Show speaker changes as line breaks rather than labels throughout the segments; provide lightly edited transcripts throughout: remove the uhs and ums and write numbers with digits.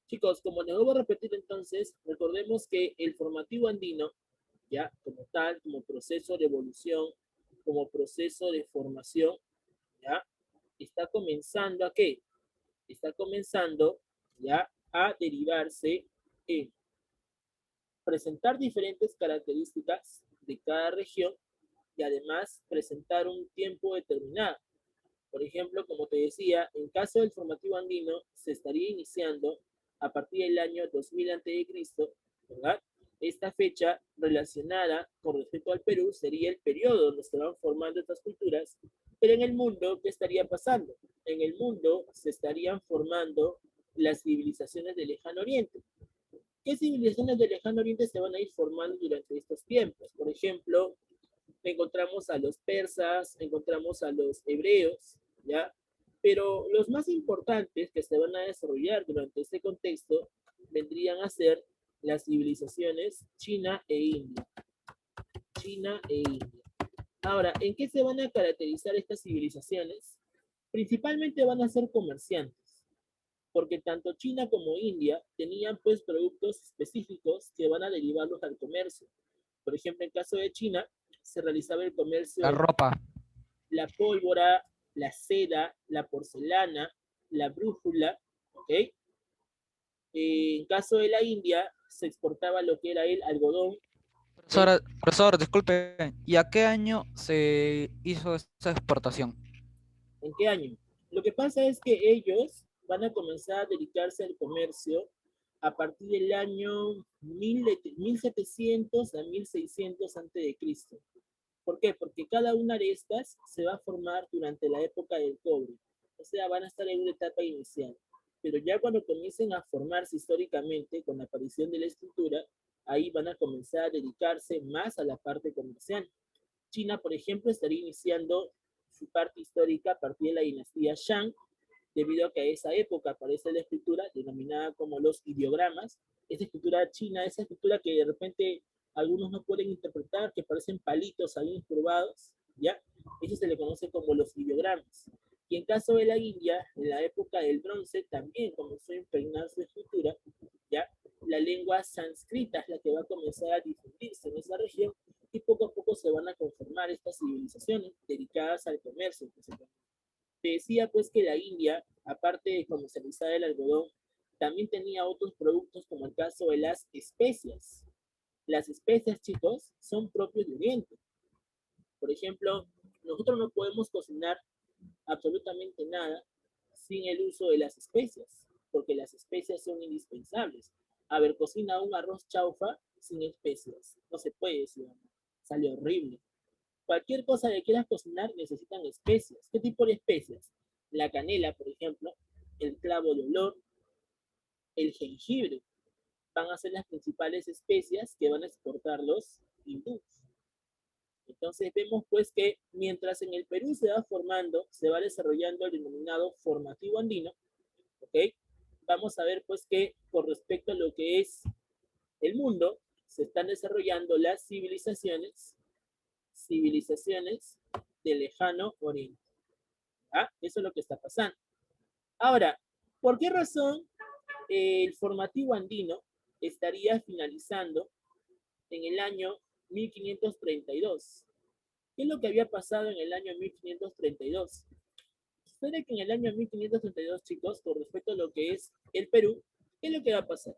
Chicos, como les voy a repetir entonces, recordemos que el formativo andino, ya como tal, como proceso de evolución, como proceso de formación, ya está comenzando a qué? Está comenzando ya a derivarse en presentar diferentes características de cada región y además presentar un tiempo determinado. Por ejemplo, como te decía, en caso del formativo andino se estaría iniciando a partir del año 2000 a.C., ¿verdad? Esta fecha relacionada con respecto al Perú sería el periodo donde se van formando estas culturas, pero en el mundo, ¿qué estaría pasando? En el mundo se estarían formando las civilizaciones del lejano oriente. ¿Qué civilizaciones del lejano oriente se van a ir formando durante estos tiempos? Por ejemplo, encontramos a los persas, encontramos a los hebreos, ¿ya? Pero los más importantes que se van a desarrollar durante este contexto vendrían a ser las civilizaciones China e India. China e India. Ahora, ¿en qué se van a caracterizar estas civilizaciones? Principalmente van a ser comerciantes, porque tanto China como India tenían pues productos específicos que van a derivarlos al comercio. Por ejemplo, en caso de China, se realizaba el comercio
La
de
ropa.
la pólvora, la seda, la porcelana, la brújula, ¿ok? En caso de la India, se exportaba lo que era el algodón, ¿ok?
Profesor, disculpe, ¿y a qué año se hizo esa exportación?
¿En qué año? Lo que pasa es que ellos van a comenzar a dedicarse al comercio a partir del año 1700 a 1600 antes de Cristo. ¿Por qué? Porque cada una de estas se va a formar durante la época del cobre. O sea, van a estar en una etapa inicial. Pero ya cuando comiencen a formarse históricamente con la aparición de la escritura, ahí van a comenzar a dedicarse más a la parte comercial. China, por ejemplo, estaría iniciando su parte histórica a partir de la dinastía Shang, debido a que a esa época aparece la escritura denominada como los ideogramas. Esa escritura china, esa escritura que de repente algunos no pueden interpretar, que parecen palitos ahí curvados, ¿ya? Eso se le conoce como los ideogramas. Y en caso de la India, en la época del bronce, también comenzó a impregnar su escritura, ¿ya? La lengua sánscrita es la que va a comenzar a difundirse en esa región y poco a poco se van a conformar estas civilizaciones dedicadas al comercio. Te decía pues que la India, aparte de comercializar el algodón, también tenía otros productos como el caso de las especias. Las especias, chicos, son propios de Oriente. Por ejemplo, nosotros no podemos cocinar absolutamente nada sin el uso de las especias, porque las especias son indispensables. A ver, cocina un arroz chaufa sin especias. No se puede decir, sale horrible. Cualquier cosa que quieras cocinar necesitan especias. ¿Qué tipo de especias? La canela, por ejemplo, el clavo de olor, el jengibre. Van a ser las principales especias que van a exportar los hindúes. Entonces vemos pues que mientras en el Perú se va formando, se va desarrollando el denominado formativo andino, ¿ok? Vamos a ver pues que con respecto a lo que es el mundo, se están desarrollando las civilizaciones del lejano oriente. ¿Ah? Eso es lo que está pasando. Ahora, ¿por qué razón el formativo andino estaría finalizando en el año 1532? ¿Qué es lo que había pasado en el año 1532? Sucede que en el año 1532, chicos, con respecto a lo que es el Perú, ¿qué es lo que va a pasar?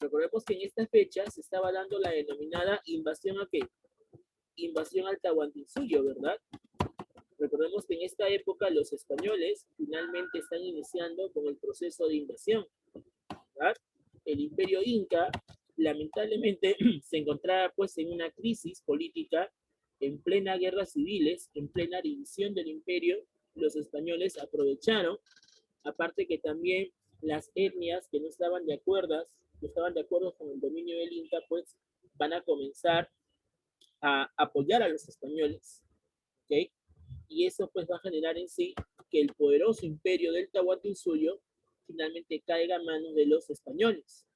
Recordemos que en esta fecha se estaba dando la denominada invasión a qué? Invasión al Tahuantinsuyo, ¿verdad? Recordemos que en esta época los españoles finalmente están iniciando con el proceso de invasión, ¿verdad? El imperio inca lamentablemente se encontraba pues en una crisis política, en plena guerra civiles, en plena división del imperio. Los españoles aprovecharon, aparte que también las etnias que no estaban de acuerdo con el dominio del Inca, pues van a comenzar a apoyar a los españoles, ¿ok? Y eso pues va a generar en sí que el poderoso imperio del Tahuantinsuyo finalmente caiga a manos de los españoles.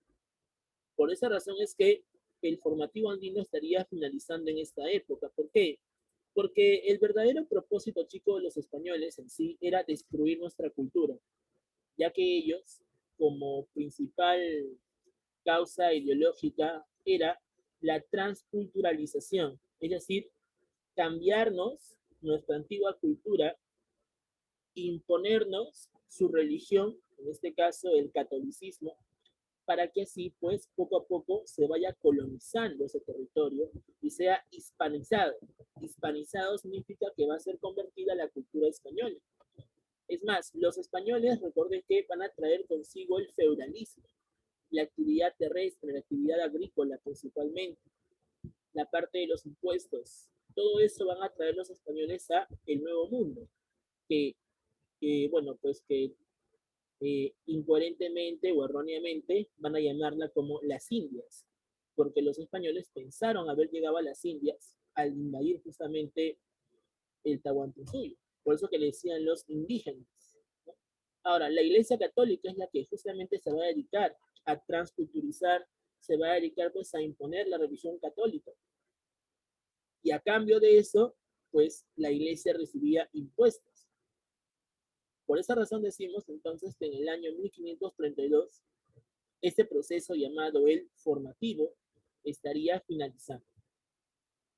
Por esa razón es que el formativo andino estaría finalizando en esta época. ¿Por qué? Porque el verdadero propósito, chicos, de los españoles en sí era destruir nuestra cultura, ya que ellos como principal causa ideológica era la transculturalización, es decir, cambiarnos nuestra antigua cultura, imponernos su religión, en este caso el catolicismo, para que así, pues, poco a poco se vaya colonizando ese territorio y sea hispanizado. Hispanizado significa que va a ser convertida a la cultura española. Es más, los españoles, recuerden que van a traer consigo el feudalismo, la actividad terrestre, la actividad agrícola principalmente, la parte de los impuestos. Todo eso van a traer los españoles a el Nuevo Mundo, bueno, pues que incoherentemente o erróneamente van a llamarla como las Indias, porque los españoles pensaron haber llegado a las Indias al invadir justamente el Tahuantinsuyo, por eso que le decían los indígenas, ¿no? Ahora, la Iglesia Católica es la que justamente se va a dedicar a transculturizar, se va a dedicar pues a imponer la religión católica, y a cambio de eso, pues la Iglesia recibía impuestos. Por esa razón decimos entonces que en el año 1532 este proceso llamado el formativo estaría finalizando.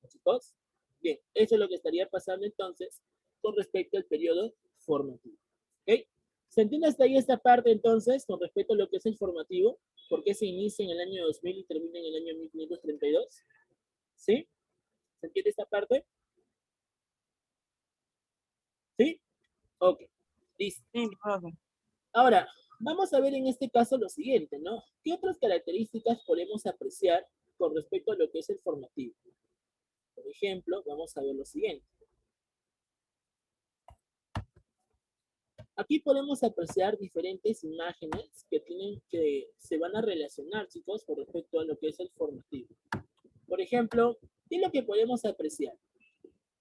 ¿Chicos? Bien, eso es lo que estaría pasando entonces con respecto al periodo formativo. ¿Ok? ¿Se entiende hasta ahí esta parte entonces con respecto a lo que es el formativo? ¿Por qué se inicia en el año 2000 y termina en el año 1532? ¿Sí? ¿Se entiende esta parte? ¿Sí? Ok, listo.
Sí, profe.
Ahora, vamos a ver en este caso lo siguiente, ¿no? ¿Qué otras características podemos apreciar con respecto a lo que es el formativo? Por ejemplo, vamos a ver lo siguiente. Aquí podemos apreciar diferentes imágenes que se van a relacionar, chicos, con respecto a lo que es el formativo. Por ejemplo, ¿qué es lo que podemos apreciar?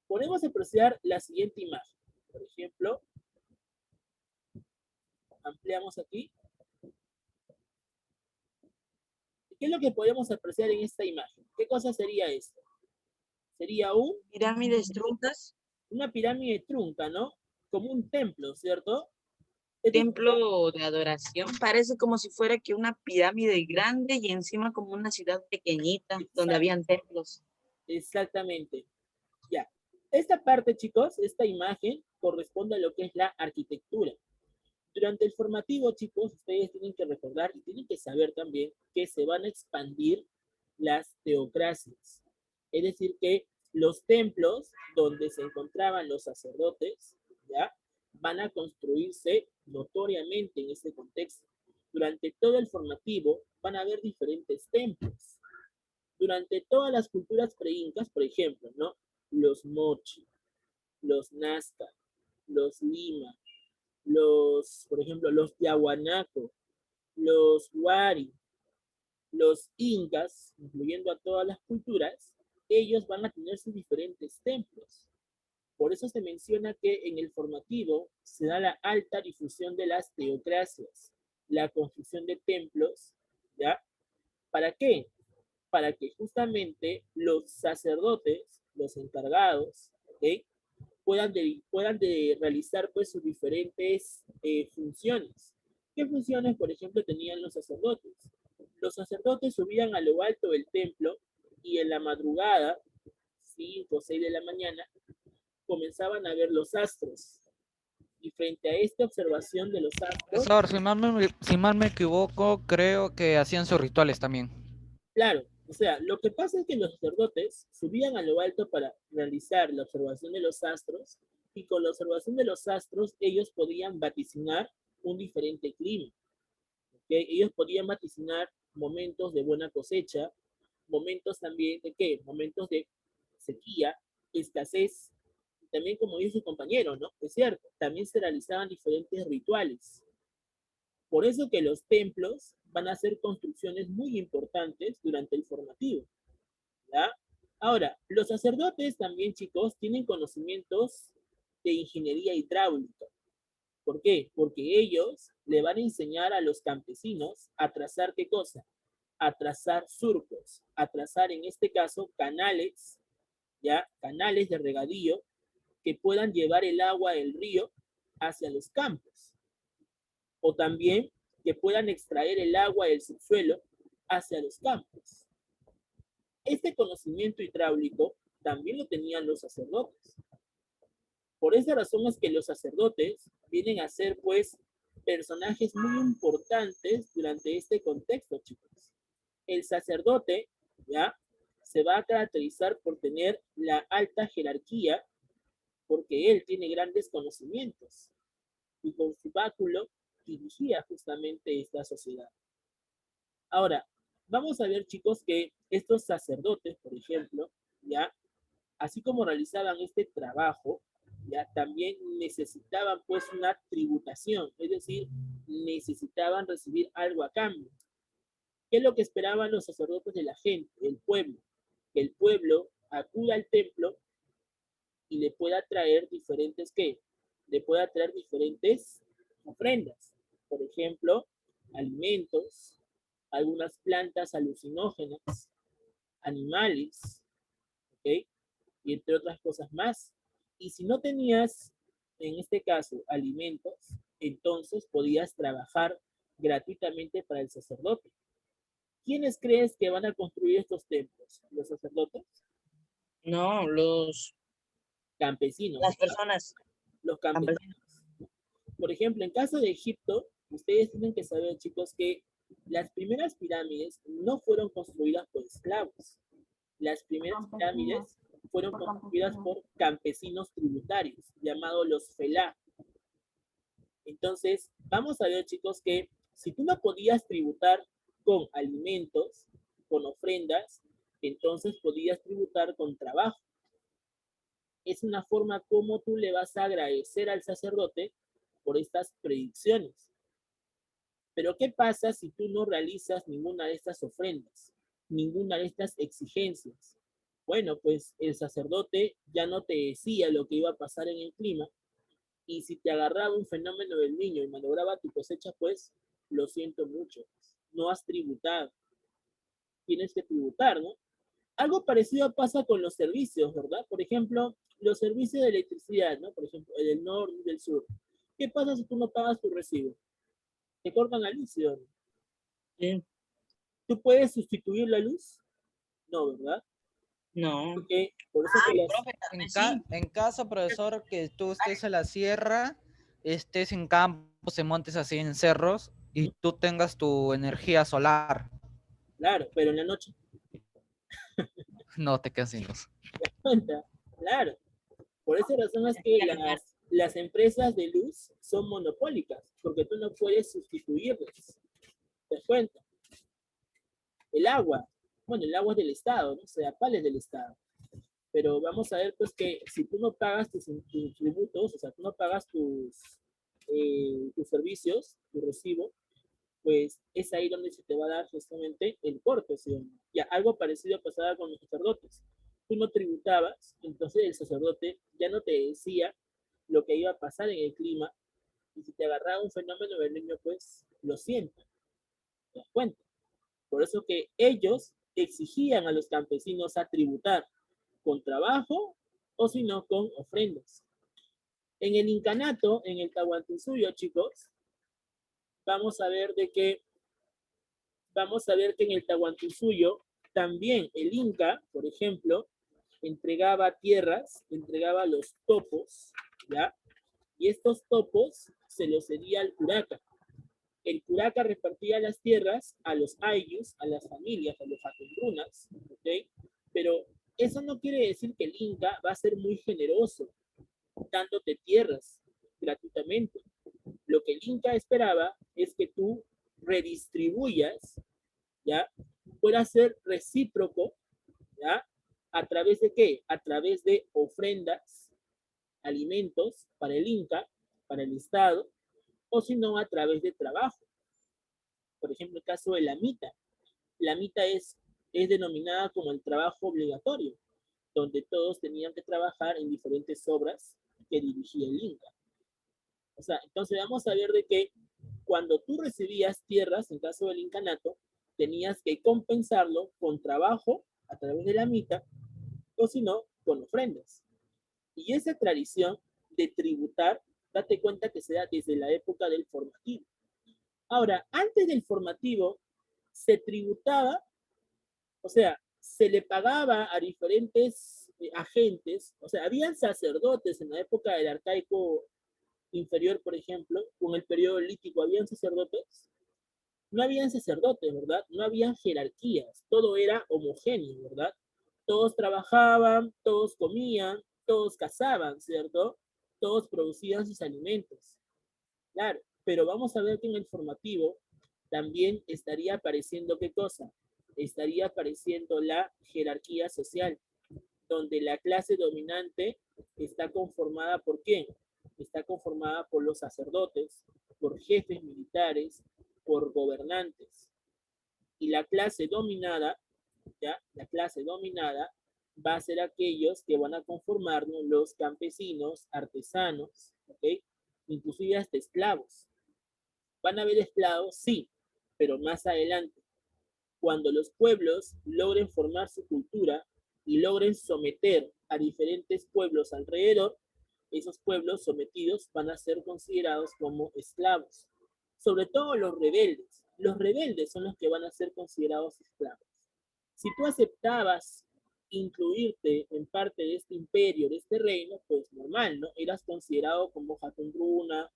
Podemos apreciar la siguiente imagen. Por ejemplo, ampliamos aquí. ¿Qué es lo que podemos apreciar en esta imagen? ¿Qué cosa sería esto? Sería
Pirámides truncas.
una pirámide trunca, ¿no? Como un templo, ¿cierto? Este es
Templo de adoración. Parece como si fuera que una pirámide grande y encima como una ciudad pequeñita donde habían templos.
exactamente. Ya. Esta parte, chicos, esta imagen corresponde a lo que es la arquitectura. Durante el formativo, chicos, ustedes tienen que recordar y tienen que saber también que se van a expandir las teocracias. Es decir, que los templos donde se encontraban los sacerdotes, ¿ya? Van a construirse notoriamente en este contexto. Durante todo el formativo van a haber diferentes templos. Durante todas las culturas preincas, por ejemplo, ¿no? Los Mochi, los Nazca, los Lima, por ejemplo, los Yahuanaco, los Wari, los Incas, incluyendo a todas las culturas, ellos van a tener sus diferentes templos. Por eso se menciona que en el formativo se da la alta difusión de las teocracias, la construcción de templos, ¿ya? ¿Para qué? Para que justamente los sacerdotes, los encargados, ¿ok? puedan realizar pues sus diferentes funciones. ¿Qué funciones, por ejemplo, tenían los sacerdotes? Los sacerdotes subían a lo alto del templo y en la madrugada, 5 o 6 de la mañana, comenzaban a ver los astros. Y frente a esta observación de los astros,
Profesor, si mal me equivoco, creo que hacían sus rituales también.
claro, o sea, lo que pasa es que los sacerdotes subían a lo alto para realizar la observación de los astros y con la observación de los astros ellos podían vaticinar un diferente clima. ¿Okay? Ellos podían vaticinar momentos de buena cosecha, momentos también de qué, momentos de sequía, escasez, y también como dice su compañero, ¿no? Es cierto, también se realizaban diferentes rituales. Por eso que los templos van a ser construcciones muy importantes durante el formativo, ¿ya? Ahora, los sacerdotes también, chicos, tienen conocimientos de ingeniería hidráulica. ¿Por qué? Porque ellos le van a enseñar a los campesinos a trazar qué cosa, a trazar surcos, a trazar en este caso canales, ya, canales de regadío que puedan llevar el agua del río hacia los campos. O también que puedan extraer el agua del subsuelo hacia los campos. Este conocimiento hidráulico también lo tenían los sacerdotes. Por esa razón es que los sacerdotes vienen a ser, pues, personajes muy importantes durante este contexto, chicos. El sacerdote, ¿ya? Se va a caracterizar por tener la alta jerarquía porque él tiene grandes conocimientos y con su báculo dirigía justamente esta sociedad. Ahora, vamos a ver, chicos, que estos sacerdotes, por ejemplo, ¿ya? Así como realizaban este trabajo, ya también necesitaban pues una tributación, es decir, necesitaban recibir algo a cambio. ¿Qué es lo que esperaban los sacerdotes de la gente, el pueblo? Que el pueblo acuda al templo y le pueda traer diferentes, ¿qué? Le pueda traer diferentes ofrendas. Por ejemplo, alimentos, algunas plantas alucinógenas, animales, ¿ok? Y entre otras cosas más. Y si no tenías, en este caso, alimentos, entonces podías trabajar gratuitamente para el sacerdote. ¿Quiénes crees que van a construir estos templos? ¿Los sacerdotes?
No,
Campesinos.
las personas.
Los campesinos. Por ejemplo, en caso de Egipto, ustedes tienen que saber, chicos, que las primeras pirámides no fueron construidas por esclavos. Las primeras pirámides fueron construidas por campesinos tributarios, llamados los felá. Entonces, vamos a ver, chicos, que si tú no podías tributar con alimentos, con ofrendas, entonces podías tributar con trabajo. Es una forma como tú le vas a agradecer al sacerdote por estas predicciones. Pero ¿qué pasa si tú no realizas ninguna de estas ofrendas, ninguna de estas exigencias? Bueno, pues el sacerdote ya no te decía lo que iba a pasar en el clima, y si te agarraba un fenómeno del niño y malograba tu cosecha, pues lo siento mucho, no has tributado, tienes que tributar, ¿no? Algo parecido pasa con los servicios, ¿verdad? Por ejemplo, los servicios de electricidad, ¿no? Por ejemplo, el del norte y del sur. ¿Qué pasa si tú no pagas tu recibo? Te cortan la luz, ¿sí?
Sí.
¿Tú puedes sustituir la luz? No, ¿verdad?
No.
Porque por eso que
Profe, tal vez sí.
En caso, profesor, que tú estés en la sierra, estés en campos, se montes así en cerros y tú tengas tu energía solar,
claro, pero en la noche,
no te quedas sin luz.
¿te das cuenta? Claro. Por esa razón es que las empresas de luz son monopólicas, porque tú no puedes sustituirlas. ¿Te das cuenta? El agua, bueno, el agua es del Estado, ¿no? O sea, ¿cuál es del Estado? Pero vamos a ver, pues, que si tú no pagas tus tributos, o sea, tú no pagas tus servicios, tu recibo, pues es ahí donde se te va a dar justamente el corte, ¿sí? Ya, algo parecido pasaba con los sacerdotes. Tú no tributabas, entonces el sacerdote ya no te decía lo que iba a pasar en el clima, y si te agarraba un fenómeno del niño, pues lo siento, te das cuenta. Por eso que ellos exigían a los campesinos a tributar con trabajo o si no con ofrendas. En el incanato, en el Tahuantinsuyo, chicos, vamos a ver que en el Tahuantinsuyo también el Inca, por ejemplo, entregaba tierras, entregaba los topos, ¿ya? Y estos topos se los cedía al curaca. El curaca repartía las tierras a los ayllus, a las familias, a los atundrunas, ¿ok? Pero eso no quiere decir que el Inca va a ser muy generoso dándote tierras gratuitamente. Lo que el Inca esperaba es que tú redistribuyas, ¿ya? Pueda ser recíproco, ¿ya? ¿A través de qué? A través de ofrendas, alimentos para el Inca, para el Estado, o si no, a través de trabajo. Por ejemplo, el caso de la mita. La mita es denominada como el trabajo obligatorio, donde todos tenían que trabajar en diferentes obras que dirigía el Inca. O sea, entonces vamos a ver de que cuando tú recibías tierras, en caso del incanato, tenías que compensarlo con trabajo a través de la mita, o si no, con ofrendas. Y esa tradición de tributar, date cuenta que se da desde la época del formativo. Ahora, antes del formativo, se tributaba, o sea, se le pagaba a diferentes agentes, o sea, habían sacerdotes en la época del arcaico inferior, por ejemplo, con el periodo lítico, habían sacerdotes. No habían sacerdotes, ¿verdad? No habían jerarquías, todo era homogéneo, ¿verdad? Todos trabajaban, todos comían, todos cazaban, ¿cierto? Todos producían sus alimentos. Claro, pero vamos a ver que en el formativo también estaría apareciendo ¿qué cosa? Estaría apareciendo la jerarquía social, donde la clase dominante está conformada por quién? Está conformada por los sacerdotes, por jefes militares, por gobernantes. Y la clase dominada, ¿ya? La clase dominada va a ser aquellos que van a conformarnos los campesinos, artesanos, ¿ok? Inclusive hasta esclavos. ¿Van a haber esclavos? Sí, pero más adelante. Cuando los pueblos logren formar su cultura y logren someter a diferentes pueblos alrededor, esos pueblos sometidos van a ser considerados como esclavos. Sobre todo los rebeldes. Los rebeldes son los que van a ser considerados esclavos. Si tú aceptabas incluirte en parte de este imperio, de este reino, pues normal, ¿no? Eras considerado como Hatunruna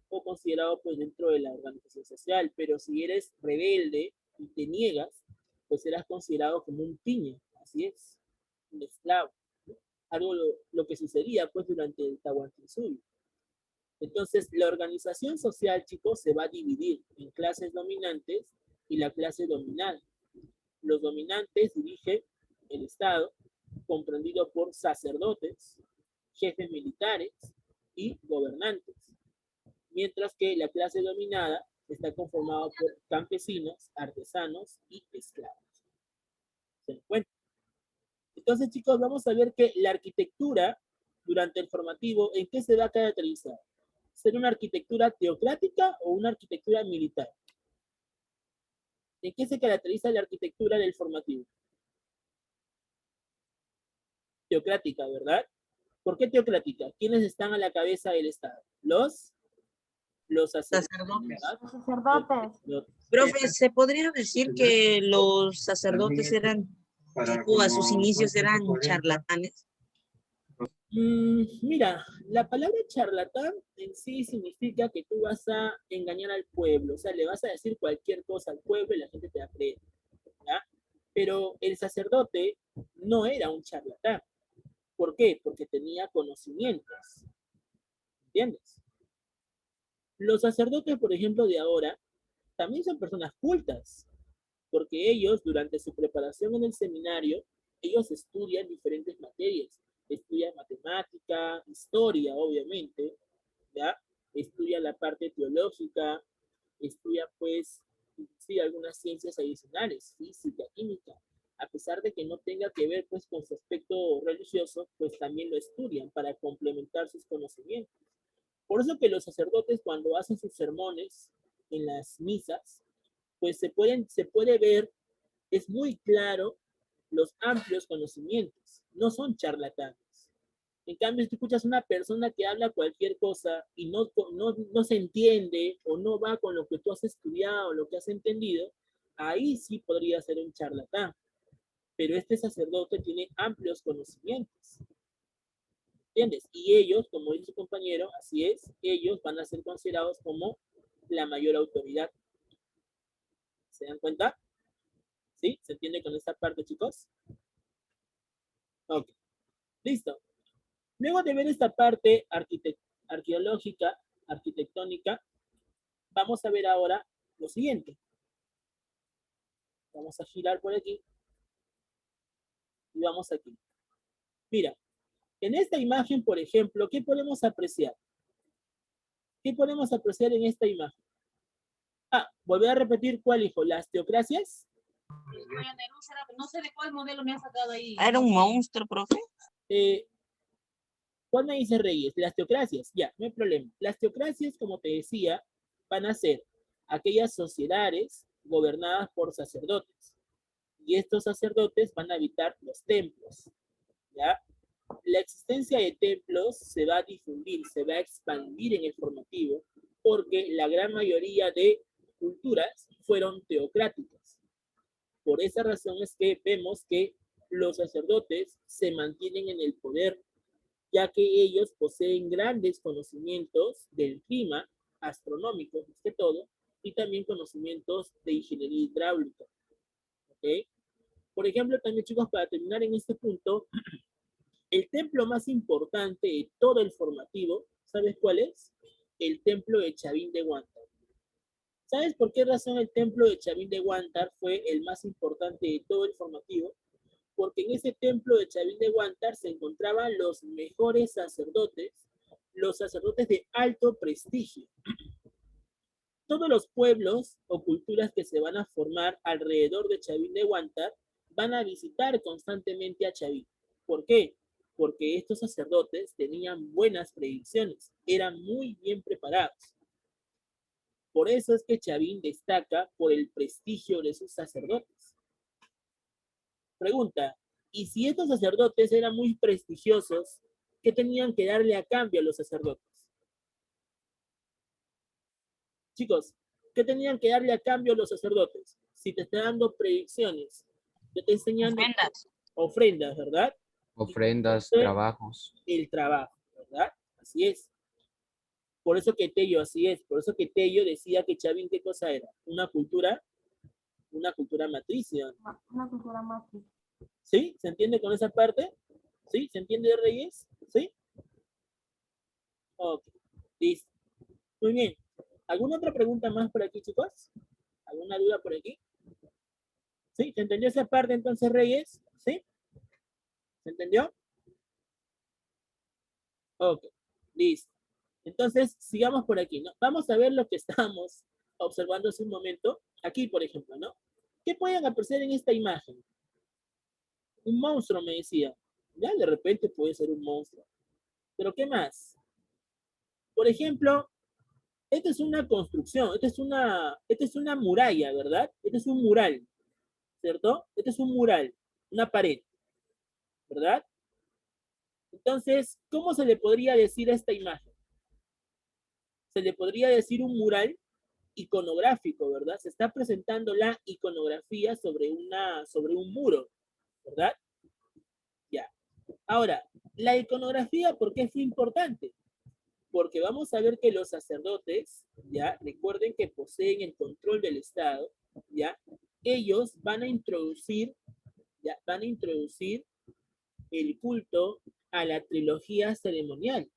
o considerado pues dentro de la organización social, pero si eres rebelde y te niegas, pues eras considerado como un piña, así es, un esclavo, ¿no? Algo lo que sucedía pues durante el Tahuantinsuyo. Entonces, la organización social, chicos, se va a dividir en clases dominantes y la clase dominada. Los dominantes dirigen el Estado, comprendido por sacerdotes, jefes militares y gobernantes, mientras que la clase dominada está conformada por campesinos, artesanos y esclavos. ¿Se dan cuenta? Entonces, chicos, vamos a ver que la arquitectura durante el formativo, ¿en qué se va a caracterizar? ¿Ser una arquitectura teocrática o una arquitectura militar? ¿En qué se caracteriza la arquitectura del formativo? Teocrática, ¿verdad? ¿Por qué teocrática? ¿Quiénes están a la cabeza del Estado? Los
Sacerdotes.
Los-
Profe, ¿se podría decir que los sacerdotes eran, tipo, a sus inicios eran charlatanes?
Mira, la palabra charlatán en sí significa que tú vas a engañar al pueblo, o sea, le vas a decir cualquier cosa al pueblo y la gente te va a creer, ¿ya? Pero el sacerdote no era un charlatán. ¿Por qué? Porque tenía conocimientos, ¿entiendes? Los sacerdotes, por ejemplo, de ahora, también son personas cultas, porque ellos, durante su preparación en el seminario, ellos estudian diferentes materias. Estudian matemática, historia, obviamente, ¿ya? Estudian la parte teológica, estudian, pues, sí, algunas ciencias adicionales, física, química. A pesar de que no tenga que ver, pues, con su aspecto religioso, pues también lo estudian para complementar sus conocimientos. Por eso que los sacerdotes, cuando hacen sus sermones en las misas, pues se puede ver, es muy claro los amplios conocimientos, no son charlatanes. En cambio, si tú escuchas a una persona que habla cualquier cosa y no se entiende o no va con lo que tú has estudiado o lo que has entendido, ahí sí podría ser un charlatán. Pero este sacerdote tiene amplios conocimientos, ¿entiendes? Y ellos, como dice su compañero, así es, ellos van a ser considerados como la mayor autoridad. ¿Se dan cuenta? ¿Sí? ¿Se entiende con esta parte, chicos? Ok, listo. Luego de ver esta parte arqueológica, arquitectónica, vamos a ver ahora lo siguiente. Vamos a girar por aquí y vamos aquí. Mira, en esta imagen, por ejemplo, ¿qué podemos apreciar? ¿Qué podemos apreciar en esta imagen? Ah, volver a repetir cuál, hijo, las teocracias.
No sé de cuál modelo me ha sacado ahí. Era un monstruo, profe.
¿Cuál me dice Reyes? Las teocracias, ya, no hay problema. Las teocracias, como te decía, van a ser aquellas sociedades gobernadas por sacerdotes. Y estos sacerdotes van a habitar los templos, ¿ya? La existencia de templos se va a difundir, se va a expandir en el formativo, porque la gran mayoría de culturas fueron teocráticas. Por esa razón es que vemos que los sacerdotes se mantienen en el poder, ya que ellos poseen grandes conocimientos del clima, astronómicos más que todo, y también conocimientos de ingeniería hidráulica. ¿Ok? Por ejemplo, también chicos, para terminar en este punto, el templo más importante de todo el formativo, ¿sabes cuál es? El templo de Chavín de Huántar. ¿Sabes por qué razón el templo de Chavín de Huántar fue el más importante de todo el formativo? Porque en ese templo de Chavín de Huántar se encontraban los mejores sacerdotes, los sacerdotes de alto prestigio. Todos los pueblos o culturas que se van a formar alrededor de Chavín de Huántar van a visitar constantemente a Chavín. ¿Por qué? Porque estos sacerdotes tenían buenas predicciones, eran muy bien preparados. Por eso es que Chavín destaca por el prestigio de sus sacerdotes. Pregunta, ¿y si estos sacerdotes eran muy prestigiosos, qué tenían que darle a cambio a los sacerdotes? Chicos, ¿qué tenían que darle a cambio a los sacerdotes? Si te está dando predicciones, te está enseñando
Ofrendas.
ofrendas, ¿verdad?
Ofrendas,
Y
trabajos.
el trabajo, ¿verdad? Así es. Por eso que Tello, así es. Por eso que Tello decía que Chavín, ¿qué cosa era? Una cultura matricia.
Una cultura matriz.
¿Sí? ¿Se entiende con esa parte? ¿Sí? ¿Se entiende, Reyes? ¿Sí? Ok. Listo. Muy bien. ¿Alguna otra pregunta más por aquí, chicos? ¿Alguna duda por aquí? ¿Sí? ¿Se entendió esa parte entonces, Reyes? ¿Sí? ¿Se entendió? Ok. Listo. Entonces, sigamos por aquí, ¿no? Vamos a ver lo que estábamos observando hace un momento. Aquí, por ejemplo, ¿no? ¿Qué pueden apreciar en esta imagen? Un monstruo, me decía. Ya, de repente puede ser un monstruo. ¿Pero qué más? Por ejemplo, esta es una construcción, esta es una muralla, ¿verdad? Este es un mural, ¿cierto? Este es un mural, una pared, ¿verdad? Entonces, ¿cómo se le podría decir a esta imagen? Se le podría decir un mural iconográfico, ¿verdad? Se está presentando la iconografía sobre un muro, ¿verdad? Ya. Ahora, la iconografía, ¿por qué fue importante? Porque vamos a ver que los sacerdotes, ya, recuerden que poseen el control del Estado, ya, ellos van a introducir el culto a la trilogía ceremonial.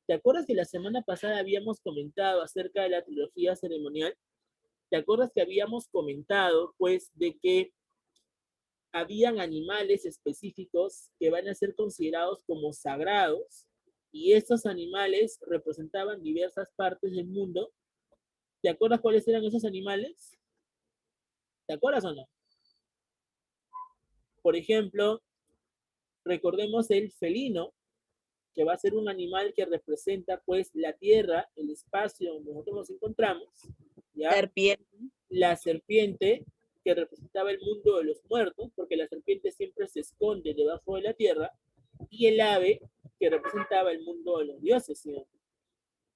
¿Te acuerdas que la semana pasada habíamos comentado acerca de la trilogía ceremonial? ¿Te acuerdas que habíamos comentado, pues, de que habían animales específicos que van a ser considerados como sagrados y estos animales representaban diversas partes del mundo? ¿Te acuerdas cuáles eran esos animales? ¿Te acuerdas o no? Por ejemplo, recordemos el felino, que va a ser un animal que representa pues la tierra, el espacio donde nosotros nos encontramos, ¿ya?
Serpiente.
La serpiente, que representaba el mundo de los muertos, porque la serpiente siempre se esconde debajo de la tierra, y el ave, que representaba el mundo de los dioses, ¿sí?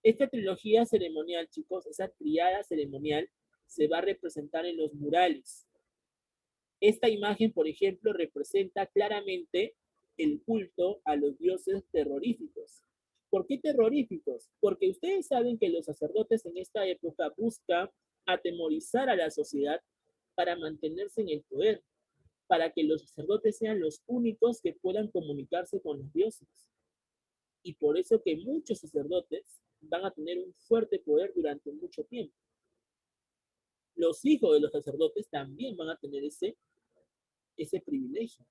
Esta trilogía ceremonial, chicos, esa triada ceremonial, se va a representar en los murales. Esta imagen, por ejemplo, representa claramente el culto a los dioses terroríficos. ¿Por qué terroríficos? Porque ustedes saben que los sacerdotes en esta época buscan atemorizar a la sociedad para mantenerse en el poder, para que los sacerdotes sean los únicos que puedan comunicarse con los dioses. Y por eso que muchos sacerdotes van a tener un fuerte poder durante mucho tiempo. Los hijos de los sacerdotes también van a tener ese privilegio.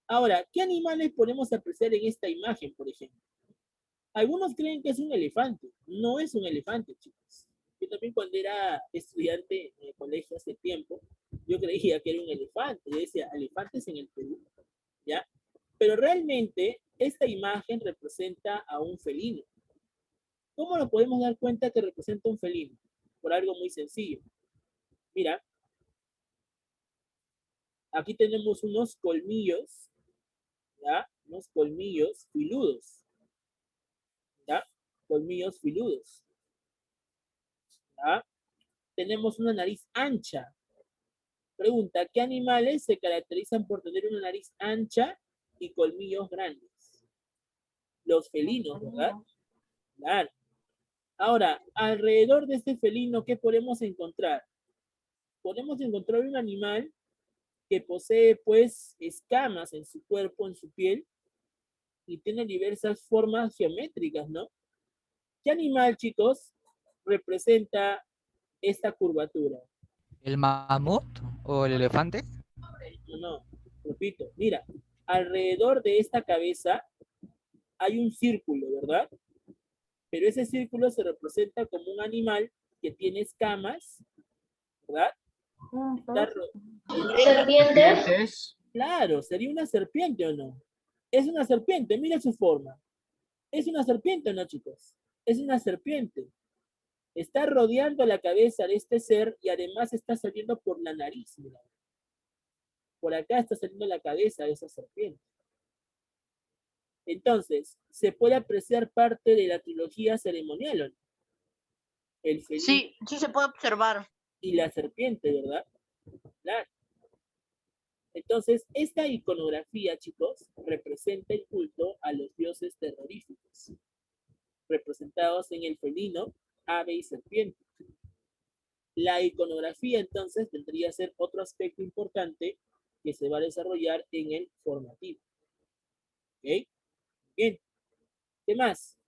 Ahora, ¿qué animales podemos apreciar en esta imagen, por ejemplo? Algunos creen que es un elefante. No es un elefante, chicos. Yo también cuando era estudiante en el colegio hace tiempo, yo creía que era un elefante. Yo decía, elefantes en el Perú, ¿ya? Pero realmente esta imagen representa a un felino. ¿Cómo nos podemos dar cuenta que representa un felino? Por algo muy sencillo. Mira, aquí tenemos unos colmillos, ¿ya? Unos colmillos filudos, ¿ya? Colmillos filudos, ¿ya? tenemos una nariz ancha. Pregunta, ¿qué animales se caracterizan por tener una nariz ancha y colmillos grandes? Los felinos, ¿verdad? Claro. Ahora, alrededor de este felino, ¿qué podemos encontrar? Podemos encontrar un animal que posee, pues, escamas en su cuerpo, en su piel, y tiene diversas formas geométricas, ¿no? ¿Qué animal, chicos, representa esta curvatura?
¿El mamut o el elefante?
No, no, repito, mira, alrededor de esta cabeza hay un círculo, ¿verdad? Pero ese círculo se representa como un animal que tiene escamas, ¿verdad?
¿Serpientes?
Claro, sería una serpiente o no. Es una serpiente, mira su forma. Es una serpiente o no, chicos. Es una serpiente. Está rodeando la cabeza de este ser y además está saliendo por la nariz. Mira. Por acá está saliendo la cabeza de esa serpiente. Entonces, se puede apreciar parte de la trilogía ceremonial, ¿o no? El felino
Sí, sí se puede observar.
y la serpiente, ¿verdad? Claro. Entonces, esta iconografía, chicos, representa el culto a los dioses terroríficos, representados en el felino, ave y serpiente. La iconografía, entonces, tendría que ser otro aspecto importante que se va a desarrollar en el formativo. ¿Ok? Bien. ¿Qué más?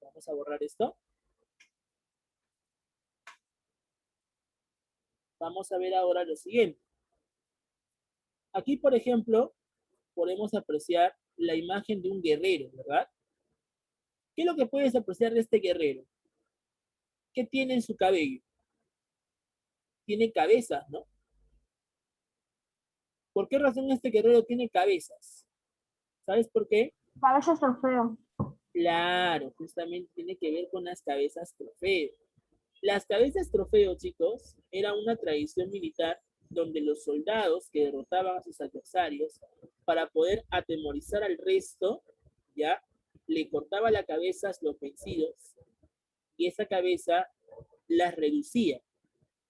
Vamos a borrar esto. Vamos a ver ahora lo siguiente. Aquí, por ejemplo, podemos apreciar la imagen de un guerrero, ¿verdad? ¿Qué es lo que puedes apreciar de este guerrero? ¿Qué tiene en su cabello? Tiene cabezas, ¿no? ¿Por qué razón este guerrero tiene cabezas? ¿Sabes por qué?
Cabezas trofeo.
Claro, justamente tiene que ver con las cabezas trofeo. Las cabezas trofeo, chicos, era una tradición militar donde los soldados que derrotaban a sus adversarios para poder atemorizar al resto, ya, le cortaba la cabeza a los vencidos y esa cabeza las reducía.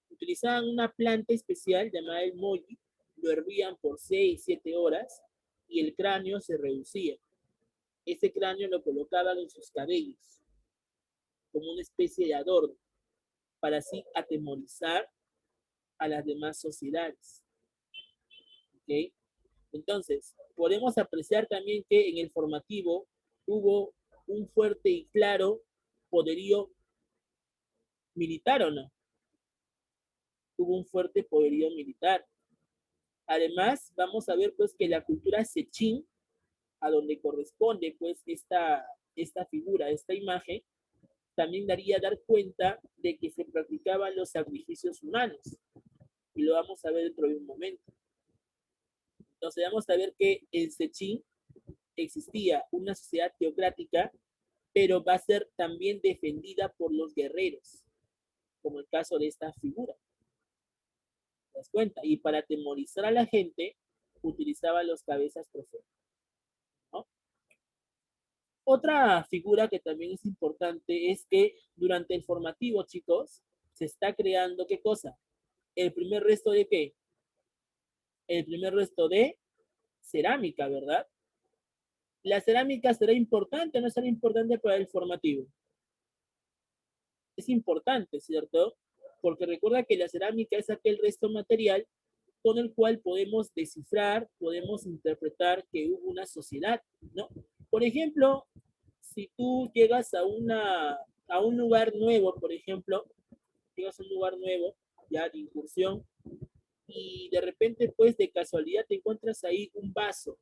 Utilizaban una planta especial llamada el moji, lo hervían por 6, 7 horas y el cráneo se reducía. Ese cráneo lo colocaban en sus cabellos como una especie de adorno para así atemorizar a las demás sociedades. ¿Ok? Entonces, podemos apreciar también que en el formativo hubo un fuerte y claro poderío militar o no. Hubo un fuerte poderío militar. Además, vamos a ver pues que la cultura sechín, a donde corresponde pues esta figura, esta imagen, también daría dar cuenta de que se practicaban los sacrificios humanos. Y lo vamos a ver dentro de un momento. Entonces vamos a ver que en Sechín existía una sociedad teocrática, pero va a ser también defendida por los guerreros, como el caso de esta figura. ¿Te das cuenta? Y para atemorizar a la gente, utilizaba los cabezas trofeo. ¿No? Otra figura que también es importante es que durante el formativo, chicos, se está creando, ¿qué cosa? El primer resto de ¿qué? El primer resto de cerámica, ¿verdad? ¿La cerámica será importante o no será importante para el formativo? Es importante, ¿cierto? Porque recuerda que la cerámica es aquel resto material con el cual podemos descifrar, podemos interpretar que hubo una sociedad, ¿no? Por ejemplo, si tú llegas a un lugar nuevo, por ejemplo, llegas a un lugar nuevo, ya de incursión, y de repente, pues, de casualidad te encuentras ahí un vaso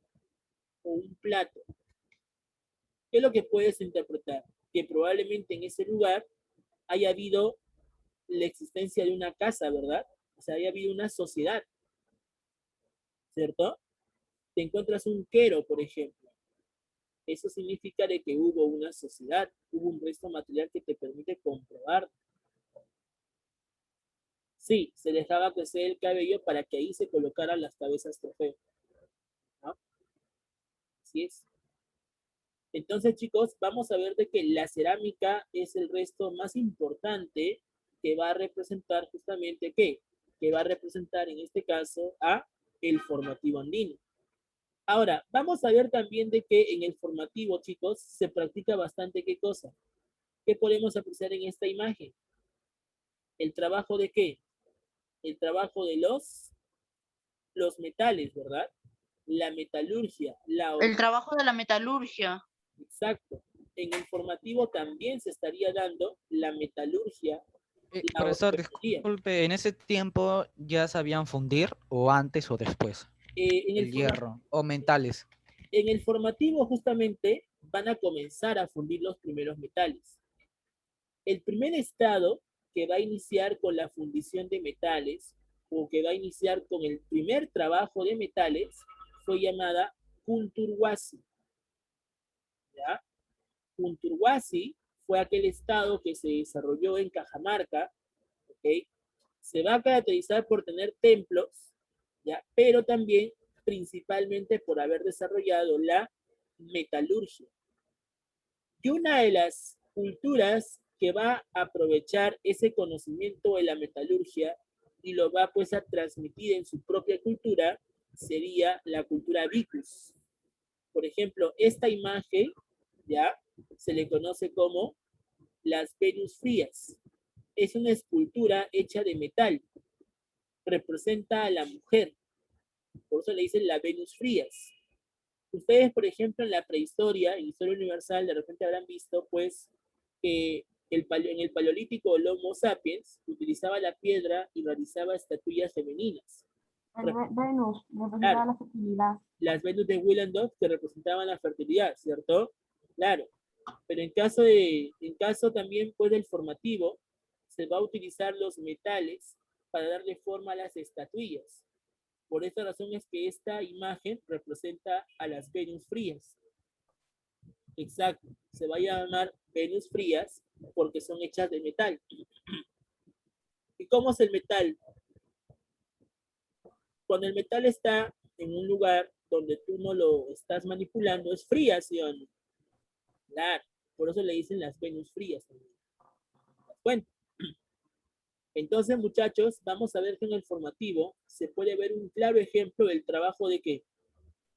o un plato. ¿Qué es lo que puedes interpretar? Que probablemente en ese lugar haya habido la existencia de una casa, ¿verdad? O sea, haya habido una sociedad, ¿cierto? Te encuentras un quero, por ejemplo. Eso significa de que hubo una sociedad, hubo un resto material que te permite comprobar. Sí, se dejaba crecer el cabello para que ahí se colocaran las cabezas trofeo, ¿no? Así es. Entonces, chicos, vamos a ver de que la cerámica es el resto más importante que va a representar justamente ¿qué? Que va a representar en este caso a el formativo andino. Ahora, vamos a ver también de que en el formativo, chicos, se practica bastante ¿qué cosa? ¿Qué podemos apreciar en esta imagen? ¿El trabajo de qué? El trabajo de los metales, ¿verdad? La metalurgia,
El trabajo de la metalurgia.
exacto. En el formativo también se estaría dando la metalurgia, la
Profesor,
orfebrería.
disculpe, ¿en ese tiempo ya sabían fundir o antes o después?
En el
El hierro o metales.
En el formativo justamente van a comenzar a fundir los primeros metales. El primer estado que va a iniciar con la fundición de metales o que va a iniciar con el primer trabajo de metales fue llamada Kunturwasi. ¿Ya? Kunturwasi fue aquel estado que se desarrolló en Cajamarca, ¿ok? Se va a caracterizar por tener templos, ¿ya? Pero también principalmente por haber desarrollado la metalurgia. Y una de las culturas que va a aprovechar ese conocimiento de la metalurgia y lo va pues a transmitir en su propia cultura sería la cultura vicus. Por ejemplo, esta imagen ya se le conoce como las Venus frías. Es una escultura hecha de metal. Representa a la mujer. Por eso le dicen la Venus frías. Ustedes, por ejemplo, en la prehistoria, en Historia Universal, de repente habrán visto, pues, que en el Paleolítico el Homo sapiens utilizaba la piedra y realizaba estatuillas femeninas.
Venus,
Claro,
representaba la fertilidad.
las Venus de Willendorf que representaban la fertilidad, ¿cierto? Claro. Pero en caso también, pues, del formativo, se va a utilizar los metales para darle forma a las estatuillas. Por esta razón es que esta imagen representa a las Venus frías. Exacto. Se va a llamar Venus frías porque son hechas de metal. ¿Y cómo es el metal? Cuando el metal está en un lugar donde tú no lo estás manipulando, es fría, ¿sí o no? Claro. Por eso le dicen las Venus frías también. Bueno, entonces, muchachos, vamos a ver que en el formativo se puede ver un claro ejemplo del trabajo de qué.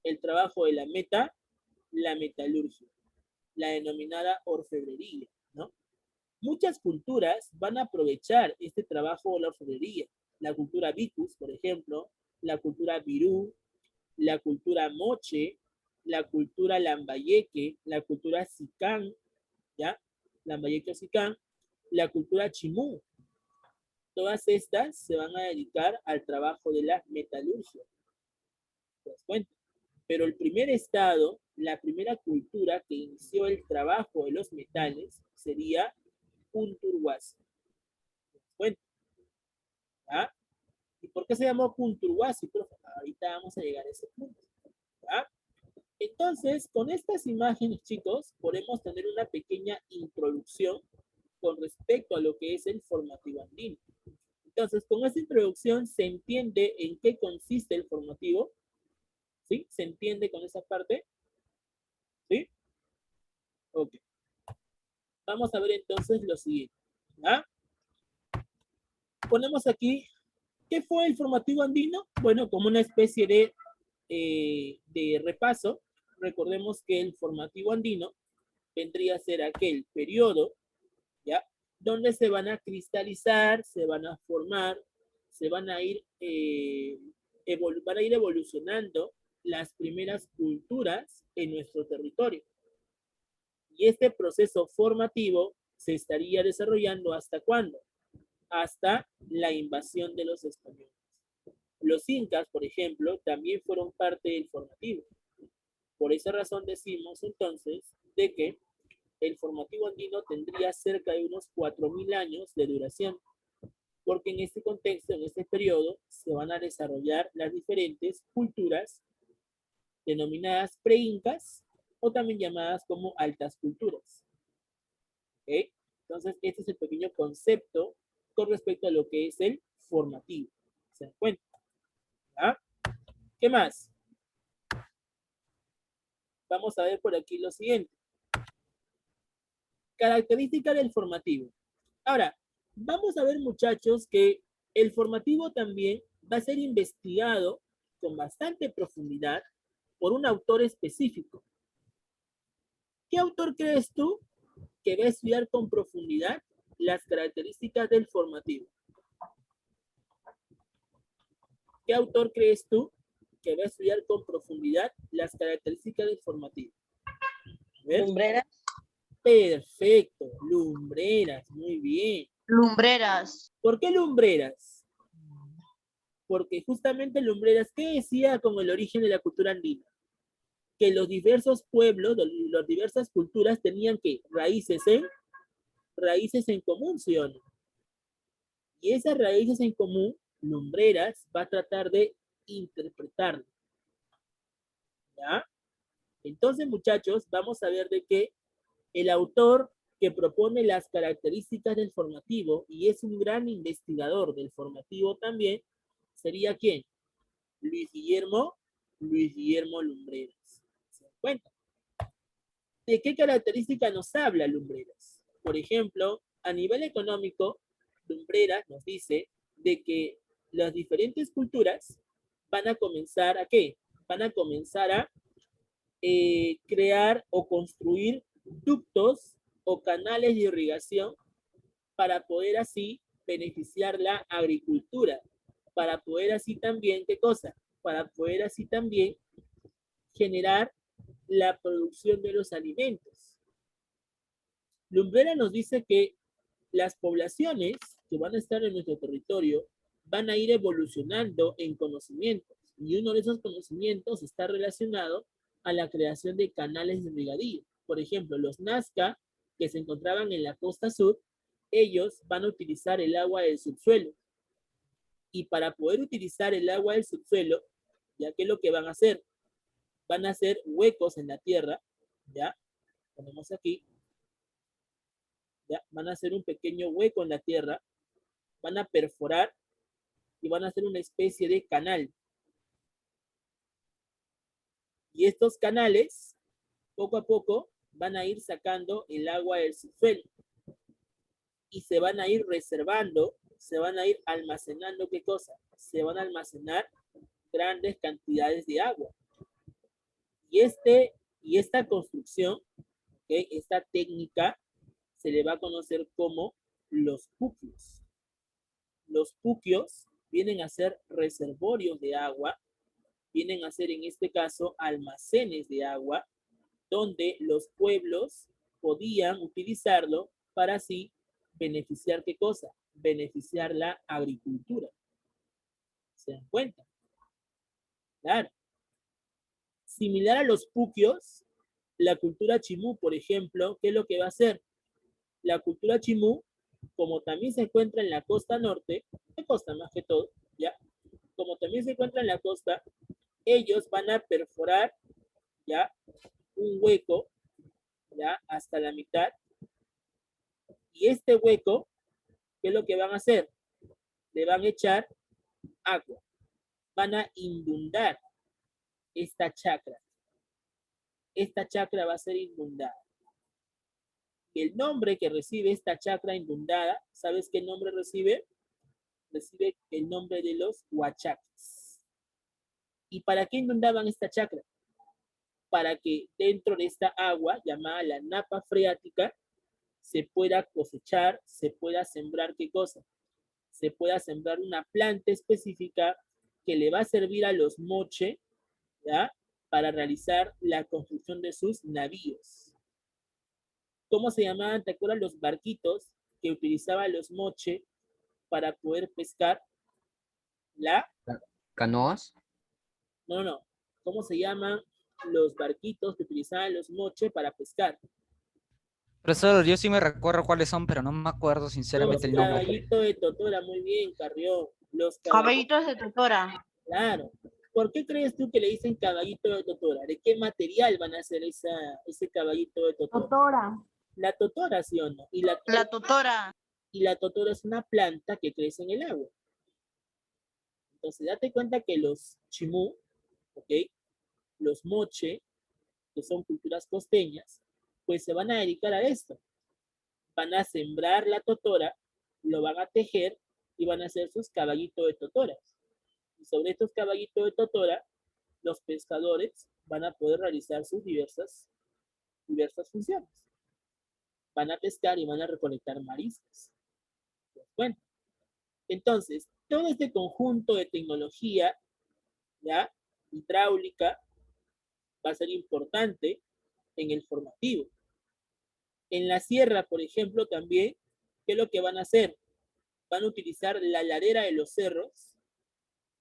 El trabajo de la metalurgia, la denominada orfebrería, ¿no? Muchas culturas van a aprovechar este trabajo de la orfebrería. La cultura Vicus, por ejemplo, la cultura Virú, la cultura Moche, la cultura Lambayeque, la cultura Sicán, ¿ya? Lambayeque o Sicán, la cultura Chimú. Todas estas se van a dedicar al trabajo de la metalurgia. ¿Te das cuenta? Pero el primer estado, la primera cultura que inició el trabajo de los metales sería Kunturwasi. Bueno, ¿ah? ¿Y por qué se llamó Kunturwasi, profe? Ahorita vamos a llegar a ese punto. ¿Ah? Entonces, con estas imágenes, chicos, podemos tener una pequeña introducción con respecto a lo que es el formativo andino. Entonces, con esta introducción se entiende en qué consiste el formativo. ¿Sí? ¿Se entiende con esa parte? ¿Sí? Ok. Vamos a ver entonces lo siguiente. ¿Ah? Ponemos aquí, ¿qué fue el formativo andino? Bueno, como una especie de repaso, recordemos que el formativo andino vendría a ser aquel periodo, ¿ya? Donde se van a cristalizar, se van a formar, se van a ir, van a ir evolucionando las primeras culturas en nuestro territorio. Y este proceso formativo se estaría desarrollando ¿hasta cuándo? Hasta la invasión de los españoles. Los incas, por ejemplo, también fueron parte del formativo. Por esa razón decimos entonces de que el formativo andino tendría cerca de unos 4.000 años de duración, porque en este contexto, en este periodo, se van a desarrollar las diferentes culturas denominadas pre-incas o también llamadas como altas culturas. ¿Okay? Entonces, este es el pequeño concepto con respecto a lo que es el formativo. ¿Se dan cuenta? ¿Ah? ¿Qué más? Vamos a ver por aquí lo siguiente. Característica del formativo. Ahora, Vamos a ver, muchachos, que el formativo también va a ser investigado con bastante profundidad por un autor específico. ¿Qué autor crees tú que va a estudiar con profundidad las características del formativo? ¿Qué autor crees tú que va a estudiar con profundidad las características del formativo? A ver.
Lumbreras.
Perfecto, Lumbreras, muy bien.
Lumbreras.
¿Por qué Lumbreras? Porque justamente Lumbreras, ¿qué decía con el origen de la cultura andina? Que los diversos pueblos, las diversas culturas tenían que raíces en común, ¿sí o no? Y esas raíces en común, Lumbreras va a tratar de interpretarlo, ¿ya? Entonces, muchachos, vamos a ver de qué el autor que propone las características del formativo y es un gran investigador del formativo también, sería ¿quién? Luis Guillermo Lumbreras. ¿Se dan cuenta? ¿De qué característica nos habla Lumbreras? Por ejemplo, a nivel económico, Lumbreras nos dice de que las diferentes culturas van a comenzar a ¿qué? Van a comenzar a crear o construir ductos o canales de irrigación para poder así beneficiar la agricultura, para poder así también, ¿qué cosa? Para poder así también generar la producción de los alimentos. Lumbrera nos dice que las poblaciones que van a estar en nuestro territorio van a ir evolucionando en conocimientos y uno de esos conocimientos está relacionado a la creación de canales de regadío. Por ejemplo, los Nazca que se encontraban en la costa sur, ellos van a utilizar el agua del subsuelo. Y para poder utilizar el agua del subsuelo, ya que lo que van a hacer, van a hacer huecos en la tierra, ya, ponemos aquí, ya, van a hacer un pequeño hueco en la tierra, van a perforar y van a hacer una especie de canal. Y estos canales, poco a poco, van a ir sacando el agua del subsuelo y se van a ir reservando, se van a ir almacenando, ¿qué cosa? Se van a almacenar grandes cantidades de agua. Y esta construcción, ¿okay? Esta técnica se le va a conocer como los puquios. Los puquios vienen a ser reservorios de agua, vienen a ser en este caso almacenes de agua, donde los pueblos podían utilizarlo para así beneficiar ¿qué cosa? Beneficiar la agricultura. ¿Se dan cuenta? Claro. Similar a los puquios, la cultura chimú, por ejemplo, ¿qué es lo que va a hacer? La cultura chimú, como también se encuentra en la costa norte, la costa más que todo, ¿ya? Como también se encuentra en la costa, ellos van a perforar, ¿ya? Un hueco, ¿ya? Hasta la mitad. Y este hueco, ¿qué es lo que van a hacer? Le van a echar agua. Van a inundar esta chacra. Esta chacra va a ser inundada. El nombre que recibe esta chacra inundada, ¿sabes qué nombre recibe? Recibe el nombre de los huachaques. ¿Y para qué inundaban esta chacra? Para que dentro de esta agua, llamada la napa freática, se pueda cosechar, se pueda sembrar, ¿qué cosa? Se pueda sembrar una planta específica que le va a servir a los moche, ¿ya? Para realizar la construcción de sus navíos. ¿Cómo se llamaban? ¿Te acuerdas los barquitos que utilizaban los moche para poder pescar?
¿Canoas?
No. ¿Cómo se llaman los barquitos que utilizaban los moche para pescar?
Profesor, yo sí me recuerdo cuáles son, pero no me acuerdo
Los
sinceramente el nombre.
caballitos de Totora, muy bien, Carrión. Los
Caballitos de Totora.
Claro. ¿Por qué crees tú que le dicen caballito de Totora? ¿De qué material van a hacer ese caballito de Totora?
Totora.
La totora, ¿sí o no?
La Totora.
Y la totora es una planta que crece en el agua. Entonces, date cuenta que los chimú, ¿ok? Los moche, que son culturas costeñas, pues se van a dedicar a esto. Van a sembrar la totora lo van a tejer y van a hacer sus caballitos de totoras. Y sobre estos caballitos de totora, los pescadores van a poder realizar sus diversas funciones. Van a pescar y van a recolectar mariscos. Bueno, entonces, todo este conjunto de tecnología, ¿ya? Hidráulica, va a ser importante en el formativo. En la sierra, por ejemplo, también, ¿qué es lo que van a hacer? Van a utilizar la ladera de los cerros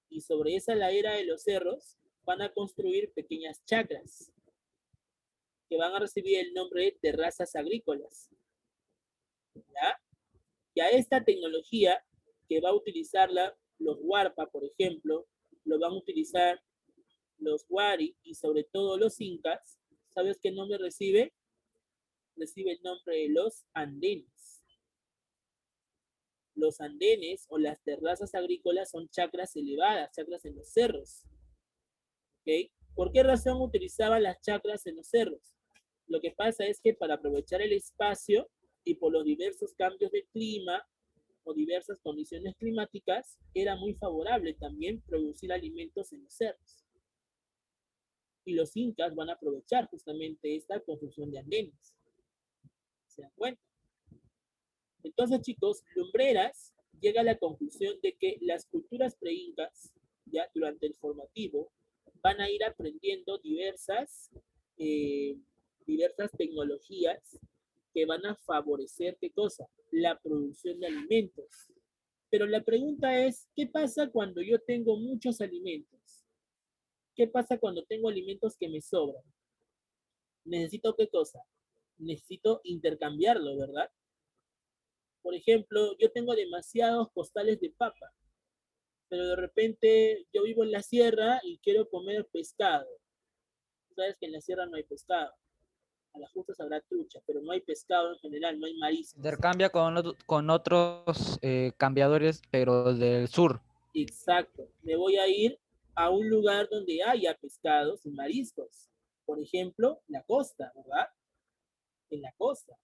y sobre esa ladera de los cerros van a construir pequeñas chacras que van a recibir el nombre de terrazas agrícolas. ¿Ya? Y a esta tecnología que va a utilizarla los Huarpa, por ejemplo, lo van a utilizar los Wari y sobre todo los Incas. ¿Sabes qué nombre recibe? Recibe el nombre de los andenes. Los andenes o las terrazas agrícolas son chacras elevadas, chacras en los cerros. ¿Okay? ¿Por qué razón utilizaban las chacras en los cerros? Lo que pasa es que para aprovechar el espacio y por los diversos cambios de clima o diversas condiciones climáticas, era muy favorable también producir alimentos en los cerros. Y los incas van a aprovechar justamente esta construcción de andenes. ¿Se dan cuenta? Entonces, chicos, Lumbreras llega a la conclusión de que las culturas preincas, ya durante el formativo, van a ir aprendiendo diversas tecnologías que van a favorecer, ¿qué cosa? La producción de alimentos. Pero la pregunta es, ¿qué pasa cuando yo tengo muchos alimentos? ¿Qué pasa cuando tengo alimentos que me sobran? ¿Necesito qué cosa? Necesito intercambiarlo, ¿verdad? Por ejemplo, yo tengo demasiados costales de papa, pero de repente yo vivo en la sierra y quiero comer pescado. Tú sabes que en la sierra no hay pescado. A las justas habrá trucha, pero no hay pescado en general, no hay mariscos.
Intercambia con otros cambiadores, pero del sur.
Exacto. Me voy a ir a un lugar donde haya pescados y mariscos. Por ejemplo, la costa, ¿verdad? En la costa.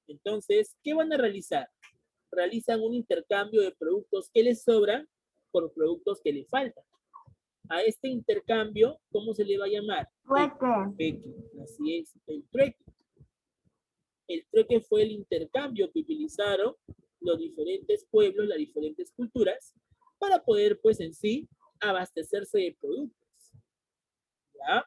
Entonces, ¿qué van a realizar? Realizan un intercambio de productos que les sobran por productos que les faltan. A este intercambio, ¿cómo se le va a llamar?
Trueque.
Así es, el trueque. El trueque fue el intercambio que utilizaron los diferentes pueblos, las diferentes culturas, para poder, pues en sí, abastecerse de productos. ¿Ya?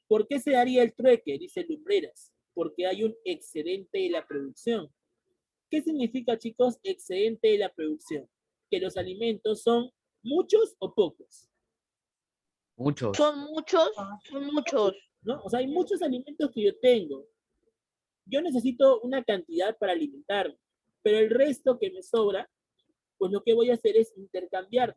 ¿Por qué se daría el trueque? Dice Lumbreras. Porque hay un excedente de la producción. ¿Qué significa, chicos, excedente de la producción? Que los alimentos son muchos o pocos.
Muchos.
Son muchos, son muchos.
¿No? O sea, hay muchos alimentos que yo tengo. Yo necesito una cantidad para alimentarme, pero el resto que me sobra, pues lo que voy a hacer es intercambiar.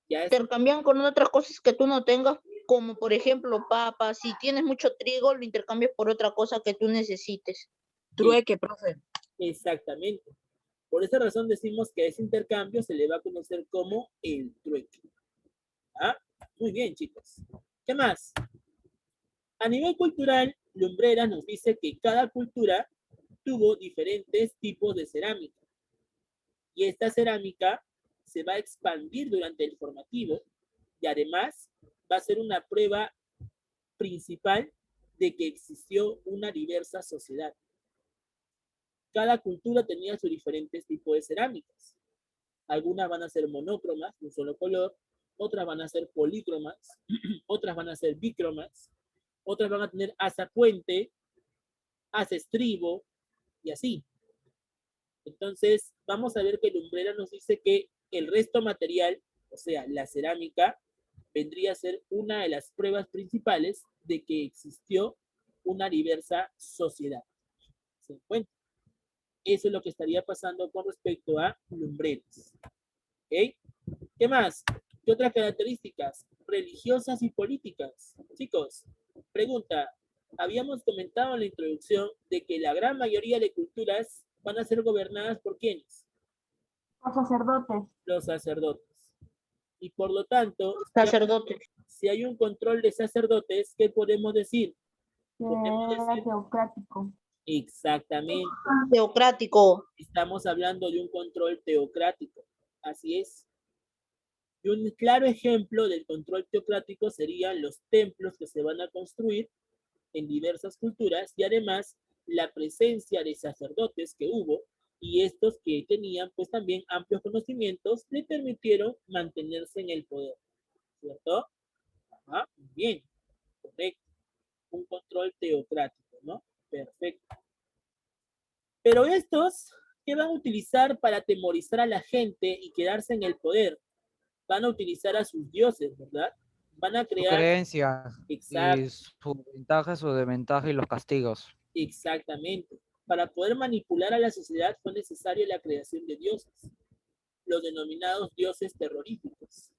Ya es,
Intercambian con otras cosas que tú no tengas, como por ejemplo papas. Si tienes mucho trigo, lo intercambias por otra cosa que tú necesites.
Trueque, profe.
exactamente. Por esa razón decimos que a ese intercambio se le va a conocer como el trueque. ¿Ah? Muy bien, chicos. ¿Qué más? A nivel cultural, Lumbreras nos dice que cada cultura tuvo diferentes tipos de cerámica. Y esta cerámica se va a expandir durante el formativo y además va a ser una prueba principal de que existió una diversa sociedad. Cada cultura tenía sus diferentes tipos de cerámicas. Algunas van a ser monócromas, de un solo color, otras van a ser polícromas, otras van a ser bicromas, otras van a tener asa puente, asa estribo y así. Entonces, vamos a ver que Lumbrera nos dice que el resto material, o sea, la cerámica, vendría a ser una de las pruebas principales de que existió una diversa sociedad. ¿Se dan cuenta? Eso es lo que estaría pasando con respecto a Lumbreras. ¿Ok? ¿Qué más? ¿Qué otras características? Religiosas y políticas. Chicos, pregunta. Habíamos comentado en la introducción de que la gran mayoría de culturas van a ser gobernadas por ¿quiénes?
Los sacerdotes.
Los sacerdotes. Y por lo tanto,
Sacerdotes.
si hay un control de sacerdotes, ¿qué podemos decir?
Que
Podemos
era
decir
teocrático.
Exactamente.
Teocrático.
Estamos hablando de un control teocrático. Así es. Y un claro ejemplo del control teocrático serían los templos que se van a construir en diversas culturas y además la presencia de sacerdotes que hubo y estos que tenían pues también amplios conocimientos le permitieron mantenerse en el poder, ¿cierto? Ajá, bien, correcto. Un control teocrático, ¿no? Perfecto. Pero estos, ¿qué van a utilizar para atemorizar a la gente y quedarse en el poder? Van a utilizar a sus dioses, ¿verdad? Van a
Su
crear,
creencia
exacto,
y su ventaja, su desventaja y los castigos.
exactamente. Para poder manipular a la sociedad fue necesaria la creación de dioses, los denominados dioses terroríficos.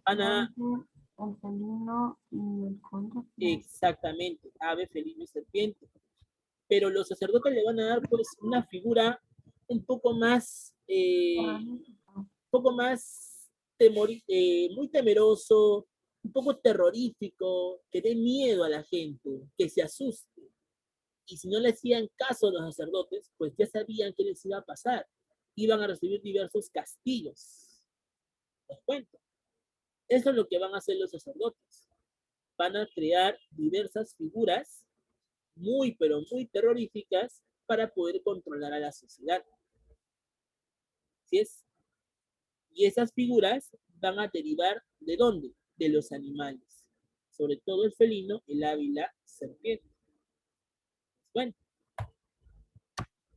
Van a,
El felino y el contra.
exactamente, ave, felino y serpiente. Pero los sacerdotes le van a dar pues una figura un poco más, muy temeroso, un poco terrorífico, que dé miedo a la gente, que se asuste. Y si no le hacían caso a los sacerdotes, pues ya sabían qué les iba a pasar. Iban a recibir diversos castigos. ¿Les cuento? Eso es lo que van a hacer los sacerdotes. Van a crear diversas figuras muy, pero muy terroríficas para poder controlar a la sociedad. ¿Sí es? Y esas figuras van a derivar ¿de dónde? De los animales. Sobre todo el felino, el águila, serpiente. Bueno,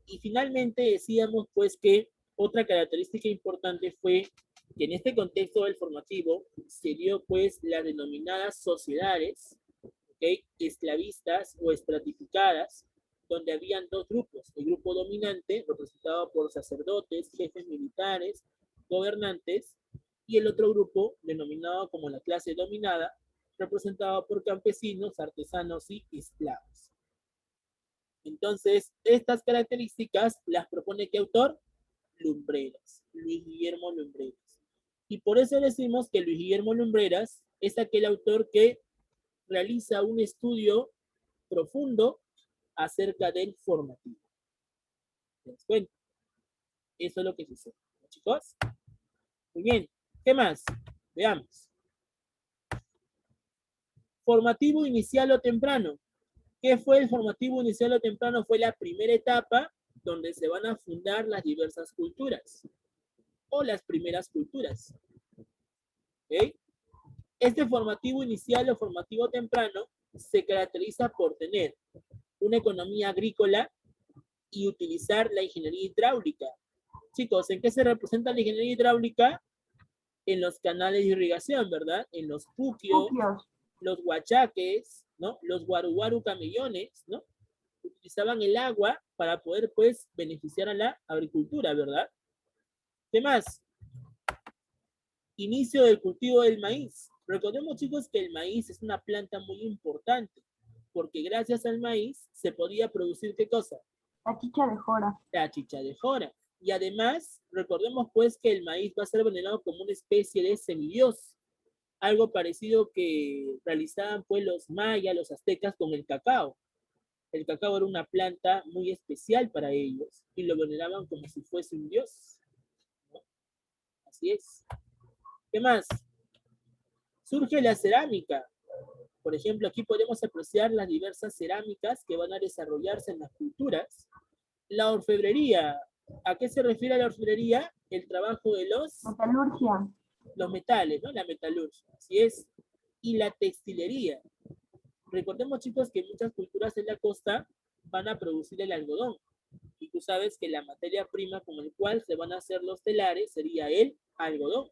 y finalmente decíamos pues que otra característica importante fue que en este contexto del formativo se dio pues las denominadas sociedades, ¿okay?, esclavistas o estratificadas, donde habían dos grupos, el grupo dominante, representado por sacerdotes, jefes militares, gobernantes, y el otro grupo, denominado como la clase dominada, representado por campesinos, artesanos y esclavos. Entonces, estas características las propone ¿qué autor? Lumbreras, Luis Guillermo Lumbreras. Y por eso decimos que Luis Guillermo Lumbreras es aquel autor que realiza un estudio profundo acerca del formativo. ¿Les cuento? Eso es lo que sucede. ¿Chicos? Muy bien. ¿Qué más? Veamos. Formativo inicial o temprano. ¿Qué fue el formativo inicial o temprano? Fue la primera etapa donde se van a fundar las diversas culturas o las primeras culturas. ¿Okay? Este formativo inicial o formativo temprano se caracteriza por tener una economía agrícola y utilizar la ingeniería hidráulica. Chicos, ¿en qué se representa la ingeniería hidráulica? En los canales de irrigación, ¿verdad? En los puquios, los huachaques, ¿no? Los guaruguaru camellones, ¿no? Utilizaban el agua para poder, pues, beneficiar a la agricultura, ¿verdad? ¿Qué más? Inicio del cultivo del maíz. Recordemos, chicos, que el maíz es una planta muy importante, porque gracias al maíz se podía producir, ¿qué cosa?
La chicha de jora.
La chicha de jora. Y además, recordemos pues que el maíz va a ser venerado como una especie de semidios, algo parecido que realizaban pues los mayas, los aztecas con el cacao. El cacao era una planta muy especial para ellos y lo veneraban como si fuese un dios, ¿no? Así es. ¿Qué más? Surge la cerámica. Por ejemplo, aquí podemos apreciar las diversas cerámicas que van a desarrollarse en las culturas. La orfebrería. ¿A qué se refiere la orfebrería? El trabajo de los metales, ¿no? La metalurgia, así es. Y la textilería. Recordemos, chicos, que muchas culturas en la costa van a producir el algodón. Y tú sabes que la materia prima con la cual se van a hacer los telares sería el algodón.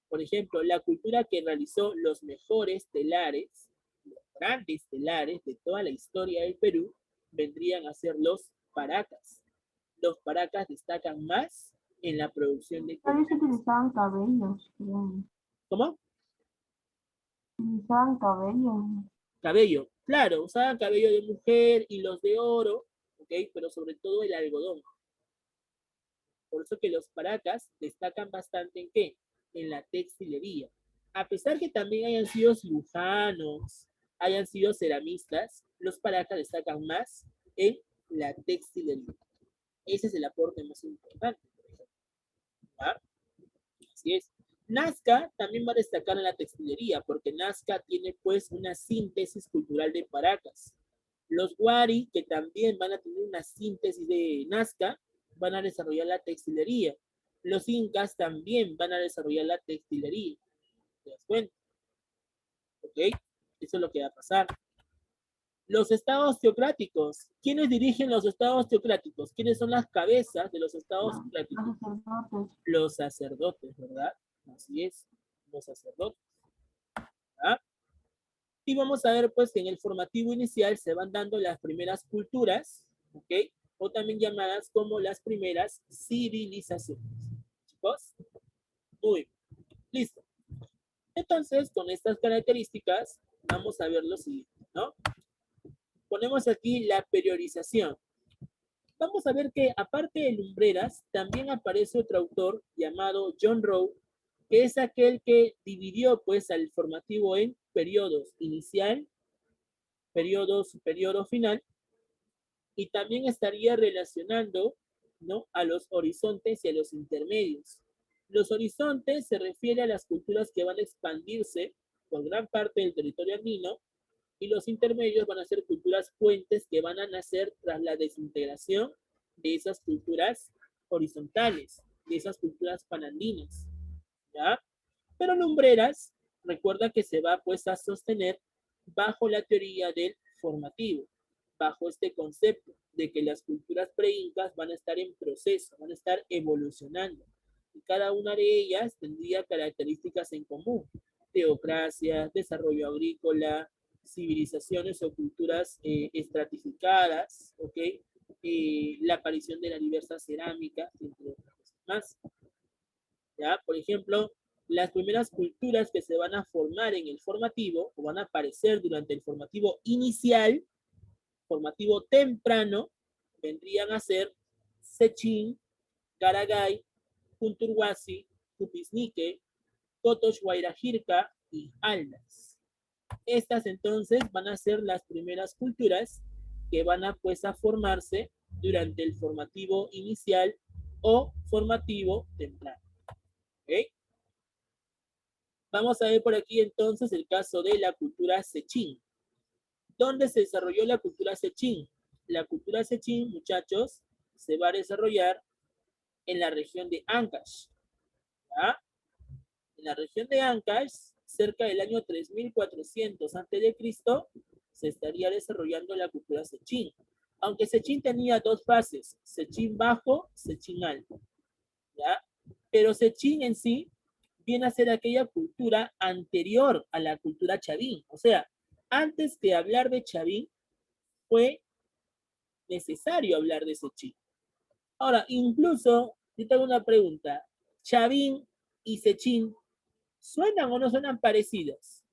Por ejemplo, la cultura que realizó los mejores telares, los grandes telares de toda la historia del Perú, vendrían a ser los paracas. Los paracas destacan más en la producción de
Tal vez utilizaban cabellos.
¿Cómo?
Utilizaban cabellos.
Cabello. Claro, usaban cabello de mujer, hilos de oro, ¿ok? Pero sobre todo el algodón. Por eso que los paracas destacan bastante ¿en qué? En la textilería. A pesar que también hayan sido cirujanos, hayan sido ceramistas, los paracas destacan más en la textilería. Ese es el aporte más importante. ¿Ya? Así es. Nazca también va a destacar en la textilería, porque Nazca tiene pues una síntesis cultural de Paracas. Los Wari, que también van a tener una síntesis de Nazca, van a desarrollar la textilería. Los Incas también van a desarrollar la textilería. ¿Te das cuenta? ¿Ok? Eso es lo que va a pasar. Los estados teocráticos. ¿Quiénes dirigen los estados teocráticos? ¿Quiénes son las cabezas de los estados
Los
teocráticos?
sacerdotes.
Los sacerdotes, ¿verdad? Así es, los sacerdotes. ¿Ah? Y vamos a ver, pues, que en el formativo inicial se van dando las primeras culturas, ¿ok? O también llamadas como las primeras civilizaciones. Chicos, muy bien. Listo. Entonces, con estas características, vamos a ver lo siguiente, ¿no? Ponemos aquí la periodización. Vamos a ver que, aparte de Lumbreras, también aparece otro autor llamado John Rowe, que es aquel que dividió, pues, al formativo en periodos inicial, periodo final, y también estaría relacionando, ¿no?, a los horizontes y a los intermedios. Los horizontes se refiere a las culturas que van a expandirse por gran parte del territorio andino, y los intermedios van a ser culturas puentes que van a nacer tras la desintegración de esas culturas horizontales, de esas culturas panandinas, ¿ya? Pero Lumbreras, recuerda que se va pues a sostener bajo la teoría del formativo, bajo este concepto de que las culturas preincas van a estar en proceso, van a estar evolucionando, y cada una de ellas tendría características en común: teocracia, desarrollo agrícola, civilizaciones o culturas estratificadas, ¿ok? La aparición de la diversa cerámica, entre otras cosas más. ¿Ya? Por ejemplo, las primeras culturas que se van a formar en el formativo, o van a aparecer durante el formativo inicial, formativo temprano, vendrían a ser Sechín, Garagay, Punturhuasi, Cupisnique, Cotos Guairajirca y Aldas. Estas entonces van a ser las primeras culturas que van a pues a formarse durante el formativo inicial o formativo temprano. ¿Ok? Vamos a ver por aquí entonces el caso de la cultura Sechín. ¿Dónde se desarrolló la cultura Sechín? La cultura Sechín, muchachos, se va a desarrollar en la región de Ancash. ¿Ya? En la región de Ancash, cerca del año 3400 a.C., se estaría desarrollando la cultura Sechín. Aunque Sechín tenía dos fases: Sechín bajo, Sechín alto. ¿Ya? Pero Sechín en sí viene a ser aquella cultura anterior a la cultura chavín. O sea, antes de hablar de chavín, fue necesario hablar de Sechín. Ahora, incluso, yo tengo una pregunta: ¿Chavín y Sechín suenan o no suenan parecidas?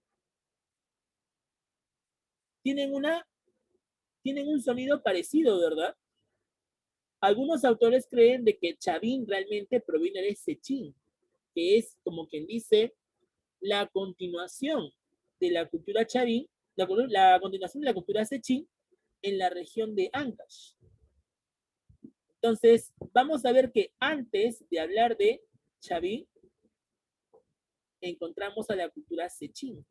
Tienen un sonido parecido, ¿verdad? Algunos autores creen de que Chavín realmente proviene de Sechín, que es, como quien dice, la continuación de la cultura chavín, la continuación de la cultura Sechín en la región de Ancash. Entonces, vamos a ver que antes de hablar de chavín, encontramos a la cultura Sechín.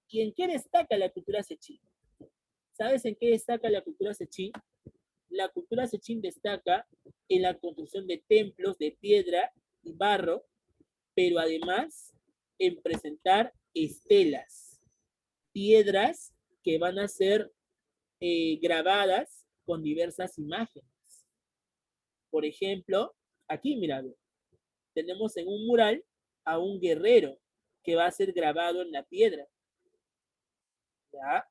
¿Y en qué destaca la cultura Sechín? ¿Sabes en qué destaca la cultura Sechín? La cultura Sechín destaca en la construcción de templos de piedra y barro, pero además en presentar estelas, piedras que van a ser grabadas con diversas imágenes. Por ejemplo, aquí, mira, tenemos en un mural a un guerrero que va a ser grabado en la piedra. ¿Ya?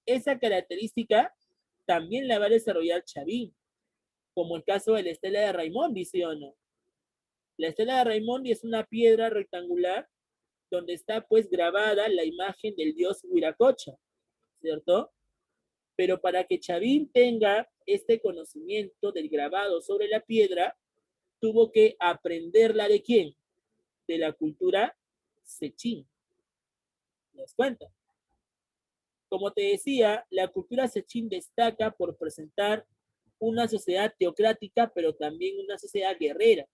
Esa característica también la va a desarrollar Chavín, como el caso de la estela de Raimondi, ¿sí o no? La estela de Raimondi es una piedra rectangular donde está pues grabada la imagen del dios Huiracocha, ¿cierto? Pero para que Chavín tenga este conocimiento del grabado sobre la piedra, tuvo que aprenderla ¿de quién? De la cultura Sechín. ¿Te das cuenta? Como te decía, la cultura sechín destaca por presentar una sociedad teocrática, pero también una sociedad guerrera.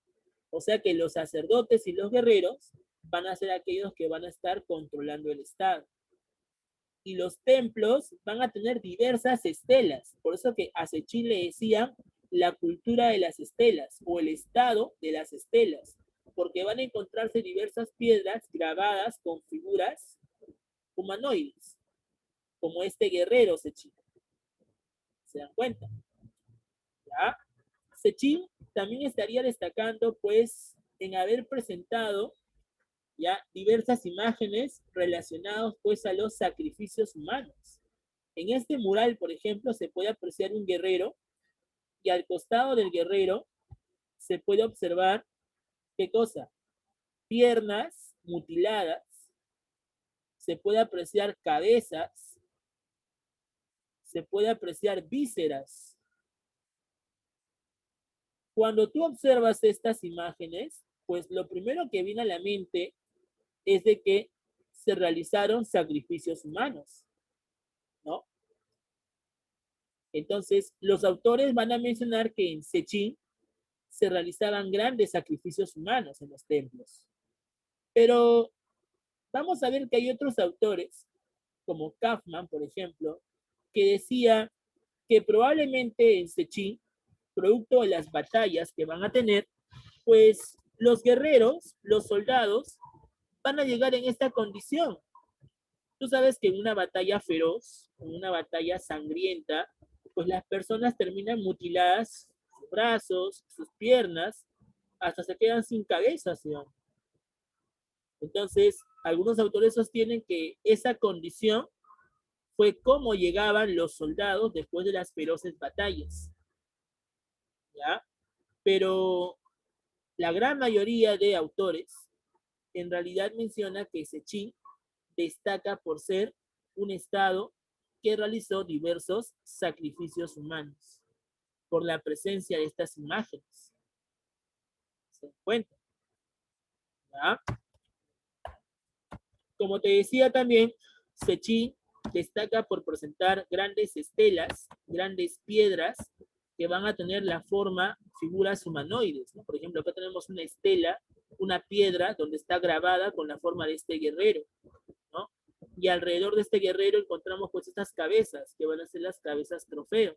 O sea que los sacerdotes y los guerreros van a ser aquellos que van a estar controlando el Estado. Y los templos van a tener diversas estelas. Por eso que a Sechín le decían la cultura de las estelas o el estado de las estelas, porque van a encontrarse diversas piedras grabadas con figuras humanoides, como este guerrero Sechín. ¿Se dan cuenta? ¿Ya? Sechín también estaría destacando, pues, en haber presentado ya diversas imágenes relacionadas, pues, a los sacrificios humanos. En este mural, por ejemplo, se puede apreciar un guerrero y al costado del guerrero se puede observar, ¿qué cosa? Piernas mutiladas, se puede apreciar cabezas, se puede apreciar vísceras. Cuando tú observas estas imágenes, pues lo primero que viene a la mente es de que se realizaron sacrificios humanos, ¿no? Entonces, los autores van a mencionar que en Sechín se realizaban grandes sacrificios humanos en los templos. Pero vamos a ver que hay otros autores, como Kaufman, por ejemplo, que decía que probablemente en Sechín, producto de las batallas que van a tener, pues los guerreros, los soldados, van a llegar en esta condición. Tú sabes que en una batalla feroz, en una batalla sangrienta, pues las personas terminan mutiladas, sus brazos, sus piernas, hasta se quedan sin cabeza, ¿sí? Entonces, algunos autores sostienen que esa condición fue cómo llegaban los soldados después de las feroces batallas, ¿ya? Pero la gran mayoría de autores en realidad menciona que Sechín destaca por ser un estado que realizó diversos sacrificios humanos por la presencia de estas imágenes. ¿Se dan cuenta? ¿Ya? Como te decía también, Sechín destaca por presentar grandes estelas, grandes piedras que van a tener la forma, figuras humanoides, ¿no? Por ejemplo, acá tenemos una estela, una piedra donde está grabada con la forma de este guerrero, ¿no? Y alrededor de este guerrero encontramos pues estas cabezas, que van a ser las cabezas trofeo,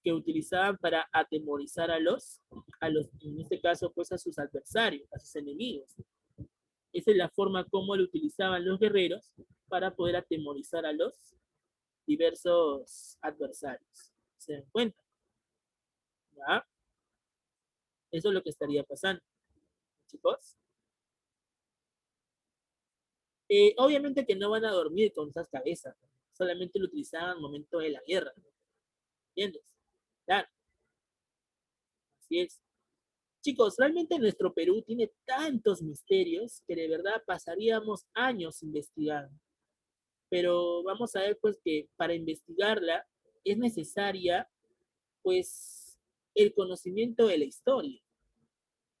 que utilizaban para atemorizar en este caso, pues a sus adversarios, a sus enemigos. Esa es la forma como lo utilizaban los guerreros para poder atemorizar a los diversos adversarios. ¿Se dan cuenta? ¿Ya? Eso es lo que estaría pasando, chicos. Obviamente que no van a dormir con esas cabezas, ¿no? Solamente lo utilizaban al momento de la guerra, ¿no? ¿Entiendes? Claro, así es. Chicos, realmente nuestro Perú tiene tantos misterios que de verdad pasaríamos años investigando. Pero vamos a ver pues que para investigarla es necesaria pues el conocimiento de la historia.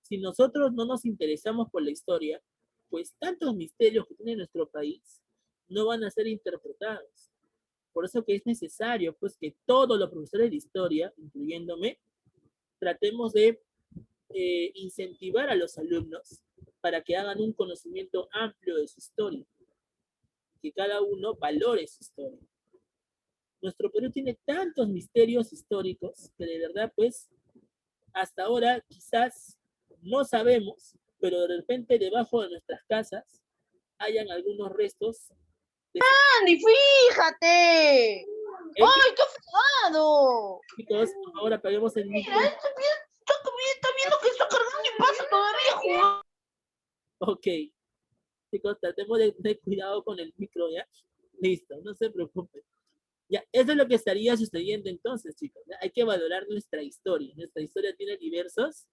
Si nosotros no nos interesamos por la historia, pues tantos misterios que tiene nuestro país no van a ser interpretados. Por eso que es necesario pues que todos los profesores de historia, incluyéndome, tratemos de incentivar a los alumnos para que hagan un conocimiento amplio de su historia, que cada uno valore su historia. Nuestro Perú tiene tantos misterios históricos que de verdad, pues, hasta ahora quizás no sabemos, pero de repente debajo de nuestras casas hayan algunos restos de...
Andy, fíjate.
¿Eh?
¡Ay, qué fregado!
Chicos, por favor apaguemos el micro.
Mira, está viendo que está cargando y pasa todavía jugando.
Ok. Chicos, tratemos de tener cuidado con el micro, ¿ya? Listo, no se preocupen. Ya, eso es lo que estaría sucediendo entonces, chicos. ¿Ya? Hay que valorar nuestra historia. Nuestra historia tiene diversos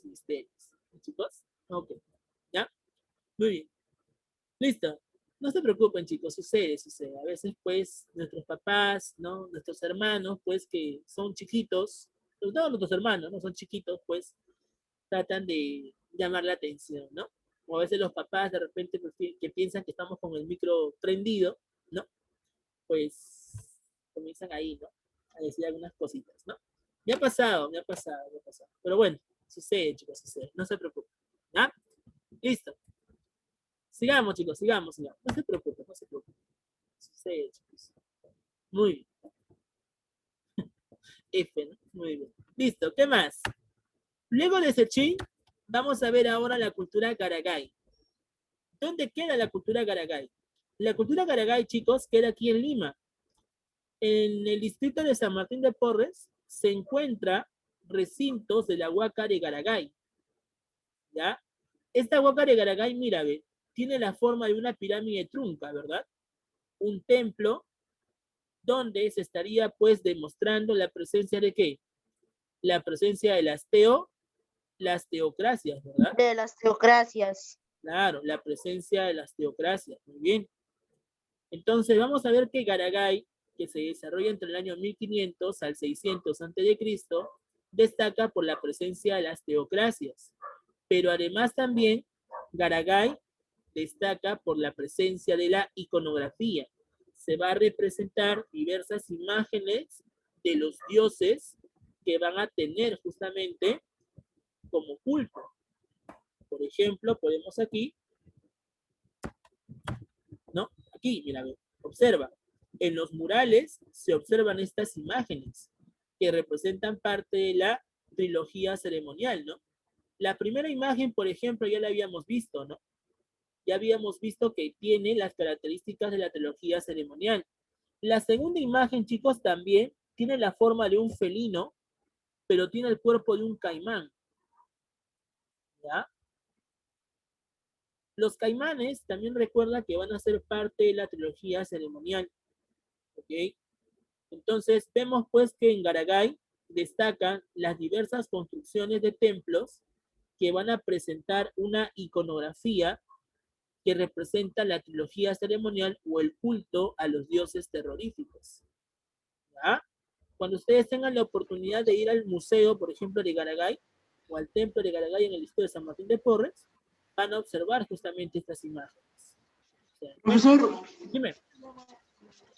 misterios. ¿Chicos? Ok. ¿Ya? Muy bien. Listo. No se preocupen, chicos, sucede. A veces, pues, nuestros papás, ¿no? Nuestros hermanos, pues, que son chiquitos, sobre todo nuestros hermanos, ¿no? Son chiquitos, pues, tratan de llamar la atención, ¿no? O a veces los papás de repente que piensan que estamos con el micro prendido ¿no? Pues comienzan ahí, ¿no? A decir algunas cositas, ¿no? Me ha pasado. Pero bueno, sucede, chicos, sucede. No se preocupen. ¿Ya? Listo. Sigamos, chicos, sigamos. No se preocupen. Sucede, chicos. Muy bien. F, ¿no? Muy bien. Listo, ¿qué más? Luego de Sechín, vamos a ver ahora la cultura Garagay. ¿Dónde queda la cultura Garagay? La cultura Garagay, chicos, queda aquí en Lima. En el distrito de San Martín de Porres se encuentra recintos de la Huaca de Garagay. ¿Ya? Esta Huaca de Garagay, mira, ve, tiene la forma de una pirámide trunca, ¿verdad? Un templo donde se estaría pues demostrando la presencia de ¿qué? La presencia de las teocracias, ¿verdad?
De las teocracias.
Claro, la presencia de las teocracias, muy bien. Entonces vamos a ver que Garagay, que se desarrolla entre el año 1500 al 600 a.C., destaca por la presencia de las teocracias. Pero además también Garagay destaca por la presencia de la iconografía. Se va a representar diversas imágenes de los dioses que van a tener justamente como culto. Por ejemplo, podemos aquí, ¿no? Aquí, mira, observa. En los murales se observan estas imágenes que representan parte de la trilogía ceremonial, ¿no? La primera imagen, por ejemplo, ya la habíamos visto, ¿no? Ya habíamos visto que tiene las características de la trilogía ceremonial. La segunda imagen, chicos, también tiene la forma de un felino, pero tiene el cuerpo de un caimán. ¿Ya? Los caimanes también recuerda que van a ser parte de la trilogía ceremonial. ¿Ok? Entonces, vemos pues que en Garagay destacan las diversas construcciones de templos que van a presentar una iconografía que representa la trilogía ceremonial o el culto a los dioses terroríficos. ¿Ya? Cuando ustedes tengan la oportunidad de ir al museo, por ejemplo, de Garagay, o al templo de Garagay en el distrito de San Martín de Porres, van a observar justamente estas imágenes. O sea,
Profesor,
dime.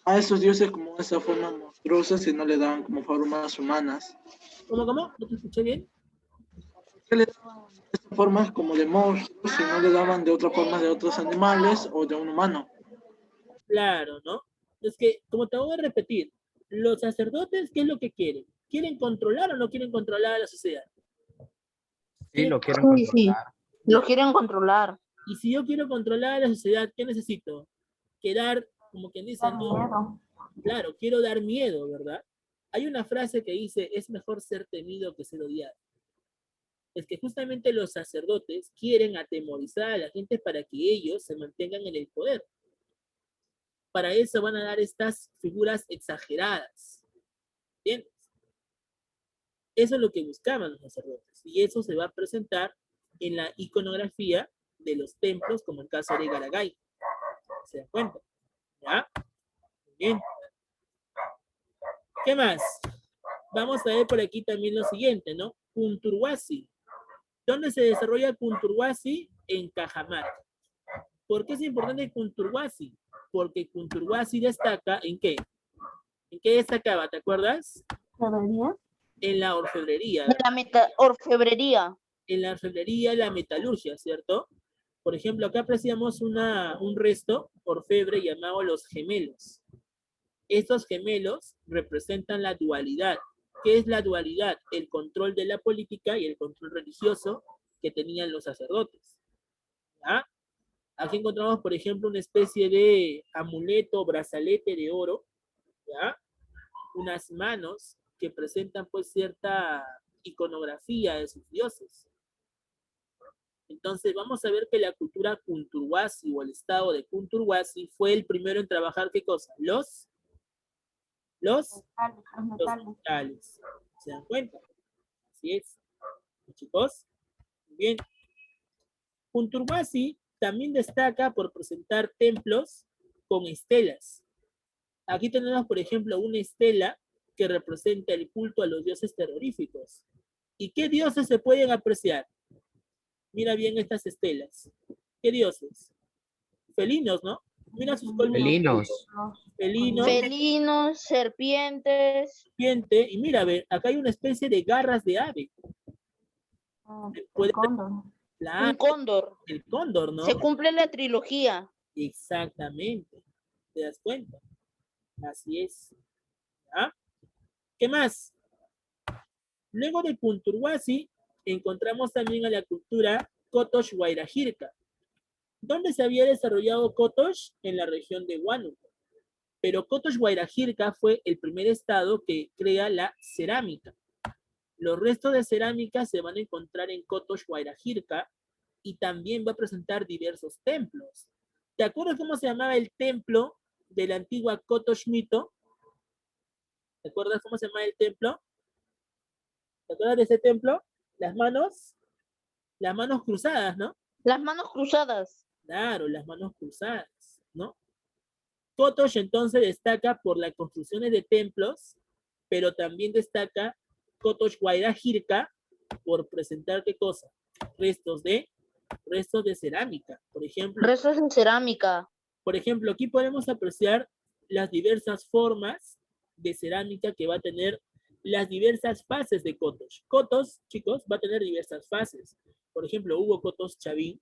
a esos dioses como esa forma monstruosa si no le daban como formas humanas.
¿Cómo? ¿No te escuché bien?
¿Qué le daban estas formas como de monstruos si no le daban de otras formas de otros animales o de un humano?
Claro, ¿no? Es que, como te voy a repetir, los sacerdotes, ¿qué es lo que quieren? ¿Quieren controlar o no quieren controlar a la sociedad?
Sí, lo quieren
Sí, sí.
controlar.
Lo quieren controlar.
Y si yo quiero controlar a la sociedad, ¿qué necesito? Quedar, como quien dice,
Da
no,
miedo.
claro, quiero dar miedo, ¿verdad? Hay una frase que dice, es mejor ser temido que ser odiado. Es que justamente los sacerdotes quieren atemorizar a la gente para que ellos se mantengan en el poder. Para eso van a dar estas figuras exageradas. ¿Entiendes? Eso es lo que buscaban los sacerdotes. Y eso se va a presentar en la iconografía de los templos, como el caso de Garagay. ¿Se dan cuenta? ¿Ya? Bien. ¿Qué más? Vamos a ver por aquí también lo siguiente, ¿no? Kunturwasi. ¿Dónde se desarrolla Kunturwasi? En Cajamarca. ¿Por qué es importante Kunturwasi? Porque Kunturwasi destaca ¿en qué? ¿En qué destacaba? ¿Te acuerdas?
¿Debería?
En la orfebrería.
De la orfebrería.
En la orfebrería y la metalurgia, ¿cierto? Por ejemplo, acá apreciamos un resto orfebre llamado los gemelos. Estos gemelos representan la dualidad. ¿Qué es la dualidad? El control de la política y el control religioso que tenían los sacerdotes. ¿Ya? Aquí encontramos, por ejemplo, una especie de amuleto, brazalete de oro, ¿ya? Unas manos que presentan pues cierta iconografía de sus dioses. Entonces vamos a ver que la cultura Kunturwasi o el estado de Kunturwasi fue el primero en trabajar ¿qué cosa? Los metales. ¿Se dan cuenta? Así es. Chicos, bien. Kunturwasi también destaca por presentar templos con estelas. Aquí tenemos, por ejemplo, una estela que representa el culto a los dioses terroríficos. ¿Y qué dioses se pueden apreciar? Mira bien estas estelas. ¿Qué dioses? Felinos, ¿no? Mira sus colmillos.
Felinos.
Felinos,
Felinos, serpientes.
serpiente, y mira, ve, acá hay una especie de garras de ave.
El cóndor.
La,
Un cóndor.
el cóndor, ¿no?
Se cumple la trilogía.
Exactamente. ¿Te das cuenta? Así es. ¿Ah? ¿Qué más? Luego de Punturhuasi, encontramos también a la cultura Kotosh Guairajirca. ¿Dónde se había desarrollado Kotosh? En la región de Huánuco. Pero Kotosh Guairajirca fue el primer estado que crea la cerámica. Los restos de cerámica se van a encontrar en Kotosh Guairajirca y también va a presentar diversos templos. ¿Te acuerdas cómo se llamaba el templo de la antigua Kotosh Mito? ¿Te acuerdas cómo se llamaba el templo? ¿Te acuerdas de ese templo? Las manos cruzadas, ¿no?
Las manos cruzadas.
Claro, las manos cruzadas, ¿no? Kotosh entonces destaca por las construcciones de templos, pero también destaca Kotosh Guairajirca por presentar ¿qué cosa? Restos de cerámica, por ejemplo.
Restos de cerámica.
Por ejemplo, aquí podemos apreciar las diversas formas de cerámica que va a tener las diversas fases de Kotosh. Kotosh, chicos, va a tener diversas fases. Por ejemplo, hubo Kotosh Chavín.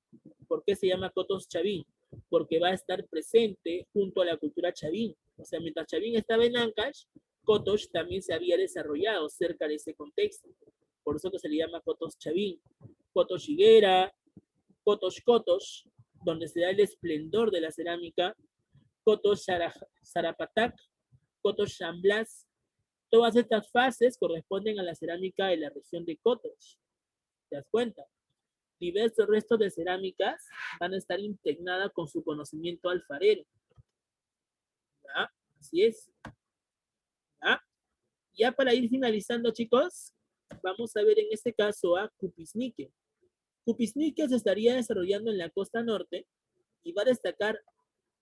¿Por qué se llama Kotosh Chavín? Porque va a estar presente junto a la cultura Chavín. O sea, mientras Chavín estaba en Ancash, Kotosh también se había desarrollado cerca de ese contexto. Por eso que se le llama Kotosh Chavín. Kotosh Higuera, Kotosh, donde se da el esplendor de la cerámica, Kotosh Sarapatak, Kotosh San Blas. Todas estas fases corresponden a la cerámica de la región de Kotosh. ¿Te das cuenta? Diversos restos de cerámicas van a estar impregnadas con su conocimiento alfarero. ¿Ya? Así es. ¿Ya? Ya para ir finalizando, chicos, vamos a ver en este caso a Cupisnique. Cupisnique se estaría desarrollando en la costa norte y va a destacar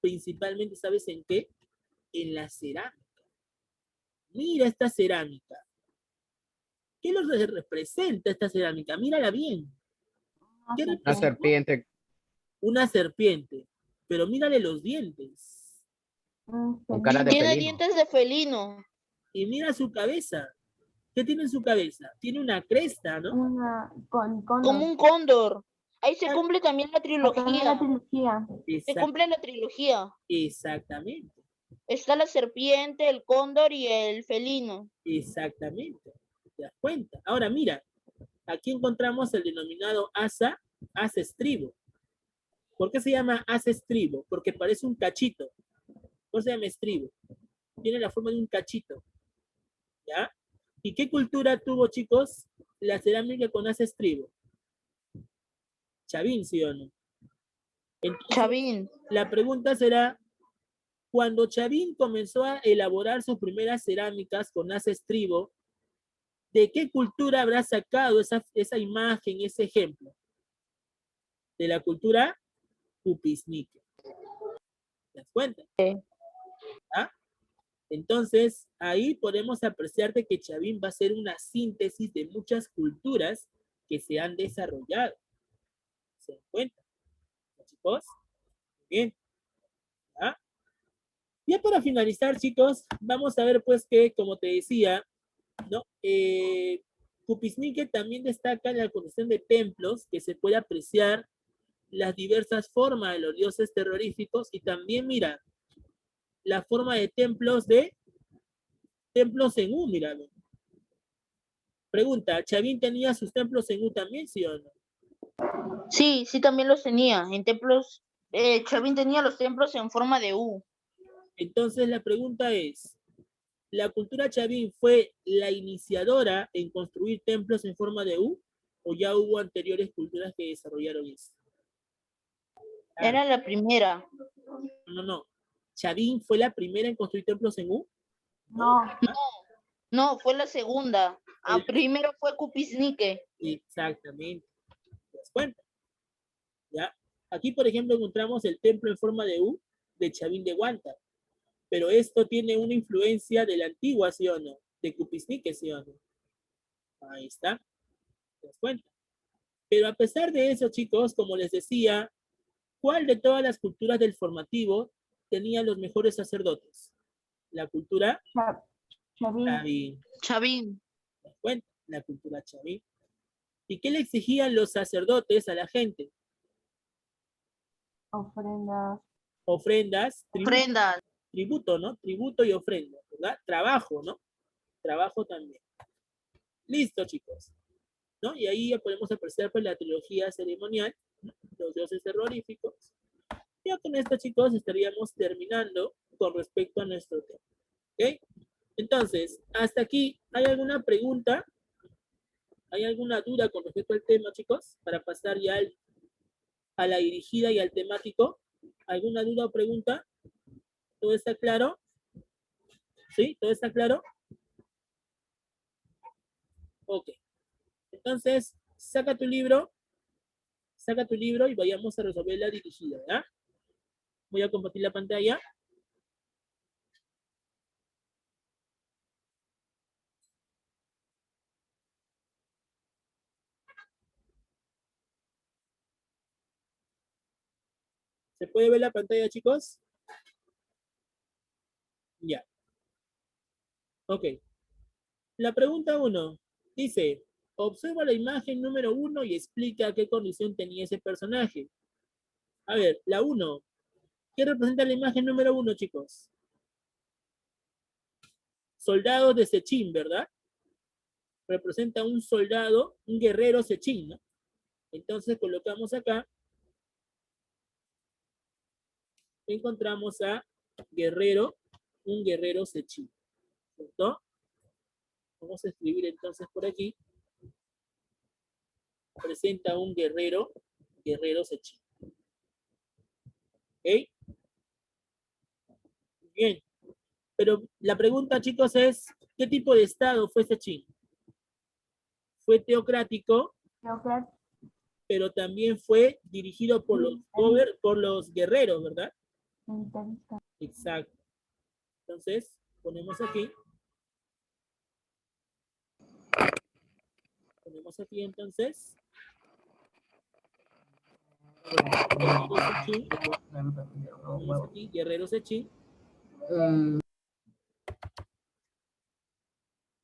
principalmente, ¿sabes en qué? En la cerámica. Mira esta cerámica. ¿Qué lo representa esta cerámica? Mírala bien. ¿Qué
Una
representa?
serpiente.
Una serpiente. Pero mírale los dientes.
Con cara de
Tiene
felino.
dientes de felino.
Y mira su cabeza. ¿Qué tiene en su cabeza? Tiene una cresta, ¿no?
Cóndor.
Como un cóndor. Ahí se cumple también la
Acá en la
trilogía.
trilogía.
Se cumple la trilogía.
Exactamente.
Está la serpiente, el cóndor y el felino.
Exactamente. ¿Te das cuenta? Ahora mira, aquí encontramos el denominado asa estribo. ¿Por qué se llama asa estribo? Porque parece un cachito. ¿Por qué se llama estribo? Tiene la forma de un cachito. ¿Ya? ¿Y qué cultura tuvo, chicos, la cerámica con asa estribo? Chavín, ¿sí o no? Entonces,
Chavín.
la pregunta será, cuando Chavín comenzó a elaborar sus primeras cerámicas con asa estribo, ¿de qué cultura habrá sacado esa imagen, ese ejemplo? De la cultura Cupisnique. ¿Te das cuenta? ¿Ah? Entonces, ahí podemos apreciar de que Chavín va a ser una síntesis de muchas culturas que se han desarrollado. ¿Se dan cuenta? Chicos, bien. ¿Ah? Ya para finalizar, chicos, vamos a ver pues que, como te decía, ¿no? Cupisnique también destaca en la construcción de templos que se puede apreciar las diversas formas de los dioses terroríficos y también, mira, la forma de templos en U, mira. Pregunta, ¿Chavín tenía sus templos en U también, sí o no?
Sí, sí, también los tenía. En templos, Chavín tenía los templos en forma de U.
Entonces la pregunta es, ¿la cultura Chavín fue la iniciadora en construir templos en forma de U o ya hubo anteriores culturas que desarrollaron eso?
Era la primera.
No. ¿Chavín fue la primera en construir templos en U?
No.
No, fue la segunda. Primero fue Cupisnique.
Exactamente. ¿Te das cuenta? ¿Ya? Aquí, por ejemplo, encontramos el templo en forma de U de Chavín de Huántar. Pero esto tiene una influencia de la antigua, ¿sí o no? De Cupisnique, ¿sí o no? Ahí está. ¿Te das cuenta? Pero a pesar de eso, chicos, como les decía, ¿cuál de todas las culturas del formativo tenía los mejores sacerdotes? La cultura
Chavín,
chavín.
Chavín.
¿Te das cuenta? La cultura chavín. ¿Y qué le exigían los sacerdotes a la gente?
ofrendas,
Ofrendas,
Ofrenda.
tributo, ¿no? Tributo y ofrenda, ¿verdad? Trabajo, ¿no? Trabajo también. Listo, chicos. ¿No? Y ahí ya podemos apreciar pues la trilogía ceremonial, ¿no? Los dioses terroríficos. Ya con esto, chicos, estaríamos terminando con respecto a nuestro tema. ¿Ok? Entonces, hasta aquí, ¿hay alguna pregunta? ¿Hay alguna duda con respecto al tema, chicos? Para pasar ya a la dirigida y al temático. ¿Alguna duda o pregunta? ¿Todo está claro? ¿Sí? ¿Todo está claro? Ok. Entonces, saca tu libro y vayamos a resolver la dirigida, ¿ya? Voy a compartir la pantalla. ¿Se puede ver la pantalla, chicos? Ya. Ok. La pregunta 1 dice, observa la imagen número 1 y explica qué condición tenía ese personaje. A ver, la 1. ¿Qué representa la imagen número 1, chicos? Soldados de Sechín, ¿verdad? Representa un soldado, un guerrero Sechín, ¿no? Entonces colocamos acá, encontramos a guerrero, un guerrero Sechín, ¿cierto? Vamos a escribir entonces por aquí. Presenta un guerrero Sechín. ¿Ok? Bien. Pero la pregunta, chicos, es, ¿qué tipo de Estado fue Sechín? Fue teocrático,
teocrático,
pero también fue dirigido por los guerreros, ¿verdad?
militarista,
Exacto. Entonces, ponemos aquí. Ponemos aquí entonces. Ponemos aquí, guerrero Sechín.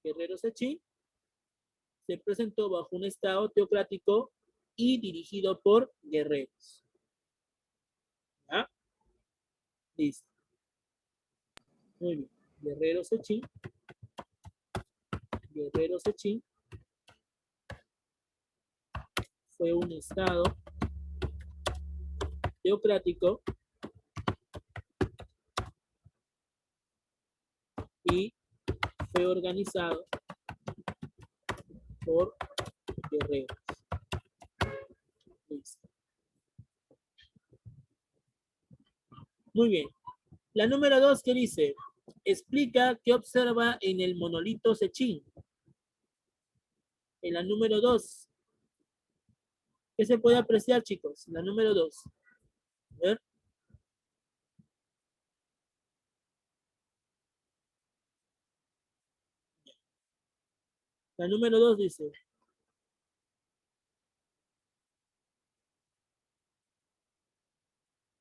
Guerrero Sechín se presentó bajo un estado teocrático y dirigido por guerreros. ¿Ya? Listo. Muy bien. Guerrero Sechín. Guerrero Sechín fue un estado teocrático y fue organizado por guerreros. Listo. Muy bien. La número 2, ¿qué dice? Explica qué observa en el monolito Sechín. En la número 2, ¿qué se puede apreciar, chicos? La número 2. A ver. La número 2 dice.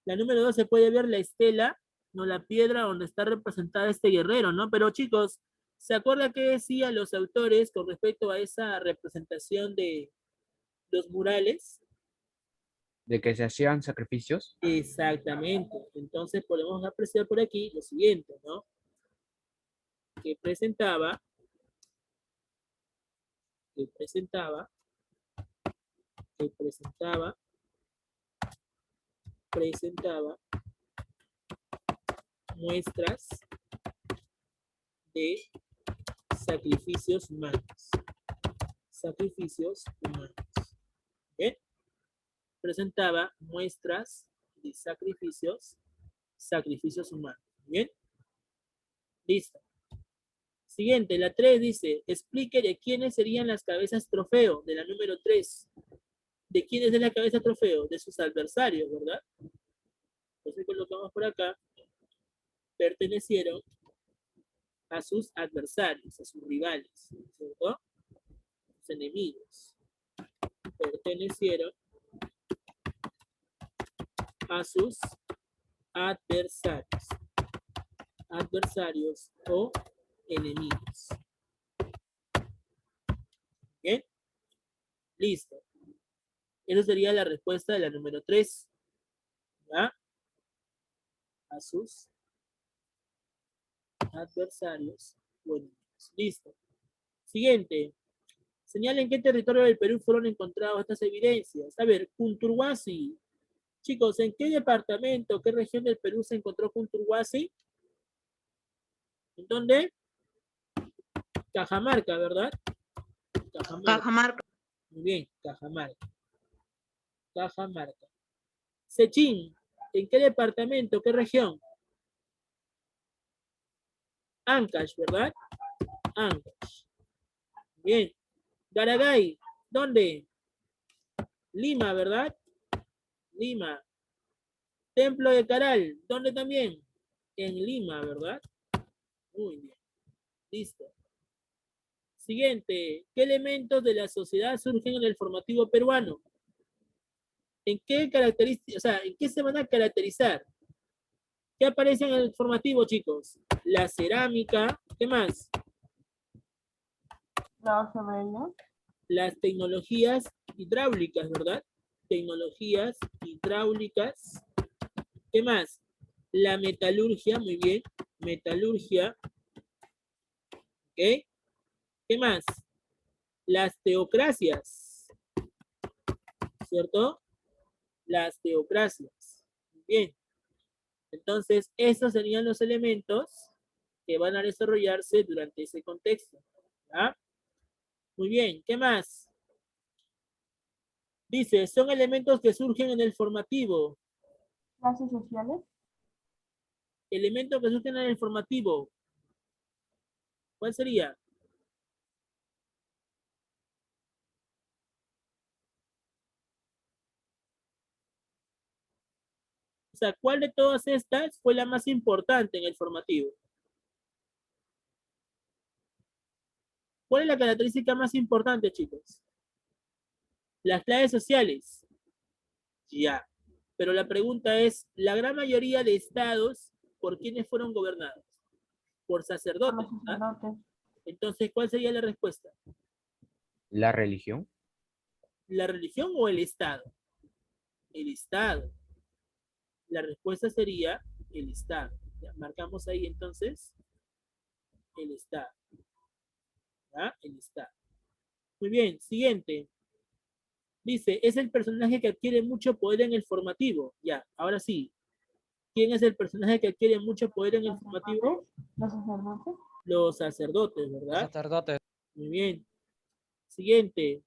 La número 2 se puede ver la estela, no la piedra donde está representada este guerrero, ¿no? Pero chicos, ¿se acuerdan qué decían los autores con respecto a esa representación de los murales?
De que se hacían sacrificios.
Exactamente. Entonces podemos apreciar por aquí lo siguiente, ¿no? Que presentaba muestras de sacrificios humanos. Sacrificios humanos. ¿Bien? Presentaba muestras de sacrificios humanos. ¿Bien? Listo. Siguiente, la 3 dice, explique de quiénes serían las cabezas trofeo, de la número 3. ¿De quiénes es la cabeza trofeo? De sus adversarios, ¿verdad? Entonces colocamos por acá, pertenecieron a sus adversarios, a sus rivales, ¿cierto? Sus enemigos. Pertenecieron a sus adversarios. Adversarios o enemigos. ¿Bien? Listo. Esa sería la respuesta de la número 3. ¿Ya? A sus adversarios o enemigos. Listo. Siguiente. Señalen qué territorio del Perú fueron encontradas estas evidencias. A ver, Cunturhuasi. Chicos, ¿en qué departamento, qué región del Perú se encontró Cunturhuasi? ¿En dónde? Cajamarca, ¿verdad? Cajamarca.
Cajamarca.
Muy bien, Cajamarca. Cajamarca. Sechín, ¿en qué departamento, qué región? Ancash, ¿verdad? Ancash. Bien. Garagay, ¿dónde? Lima, ¿verdad? Lima. Templo de Caral, ¿dónde también? En Lima, ¿verdad? Muy bien. Listo. Siguiente. ¿Qué elementos de la sociedad surgen en el formativo peruano? ¿En qué características, o sea, en qué se van a caracterizar? ¿Qué aparece en el formativo, chicos? La cerámica, ¿qué más?
Los obreros.
Las tecnologías hidráulicas, ¿verdad? Tecnologías hidráulicas. ¿Qué más? La metalurgia, muy bien. Metalurgia. ¿Ok? ¿Qué más? Las teocracias. ¿Cierto? Las teocracias. Muy bien. Entonces, estos serían los elementos que van a desarrollarse durante ese contexto. ¿Ya? Muy bien. ¿Qué más? Dice, son elementos que surgen en el formativo.
Clases sociales.
Elementos que surgen en el formativo. ¿Cuál sería? O sea, ¿cuál de todas estas fue la más importante en el formativo? ¿Cuál es la característica más importante, chicos? Las clases sociales. Ya. Pero la pregunta es, ¿la gran mayoría de estados por quiénes fueron gobernados? Por
Por
sacerdotes,
los
¿verdad?
sacerdotes.
Entonces, ¿cuál sería la respuesta?
La religión.
¿La religión o el estado? El estado. La respuesta sería el estado. Ya, marcamos ahí entonces el estado. ¿Ya? El estado. Muy bien, siguiente. Dice, es el personaje que adquiere mucho poder en el formativo. Ya, ahora sí. ¿Quién es el personaje que adquiere mucho poder en el
Los
formativo?
sacerdotes. Los sacerdotes.
Los sacerdotes,
Los
¿verdad?
sacerdotes.
Muy bien. Siguiente.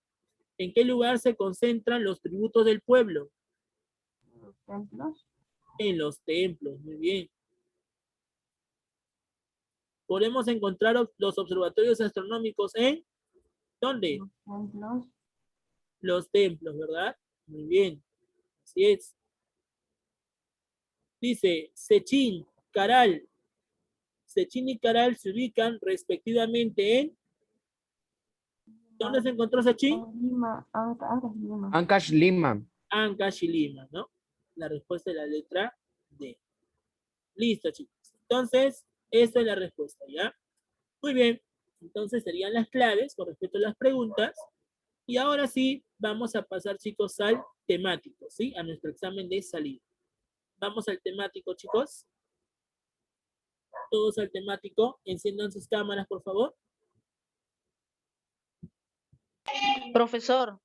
¿En qué lugar se concentran los tributos del pueblo?
Los templos.
En los templos. Muy bien. Podemos encontrar los observatorios astronómicos en ¿dónde?
Los templos.
Los templos, ¿verdad? Muy bien. Así es. Dice, Sechín, Caral. Sechín y Caral se ubican respectivamente en ¿dónde se encontró Sechín?
En Lima. Ancash, Lima.
Ancash, Lima.
Ancash y Lima, ¿no? La respuesta es la letra D. Listo, chicos. Entonces, esta es la respuesta, ¿ya? Muy bien. Entonces serían las claves con respecto a las preguntas. Y ahora sí, vamos a pasar, chicos, al temático, ¿sí? A nuestro examen de salida. Vamos al temático, chicos. Todos al temático. Enciendan sus cámaras, por favor.
Profesor,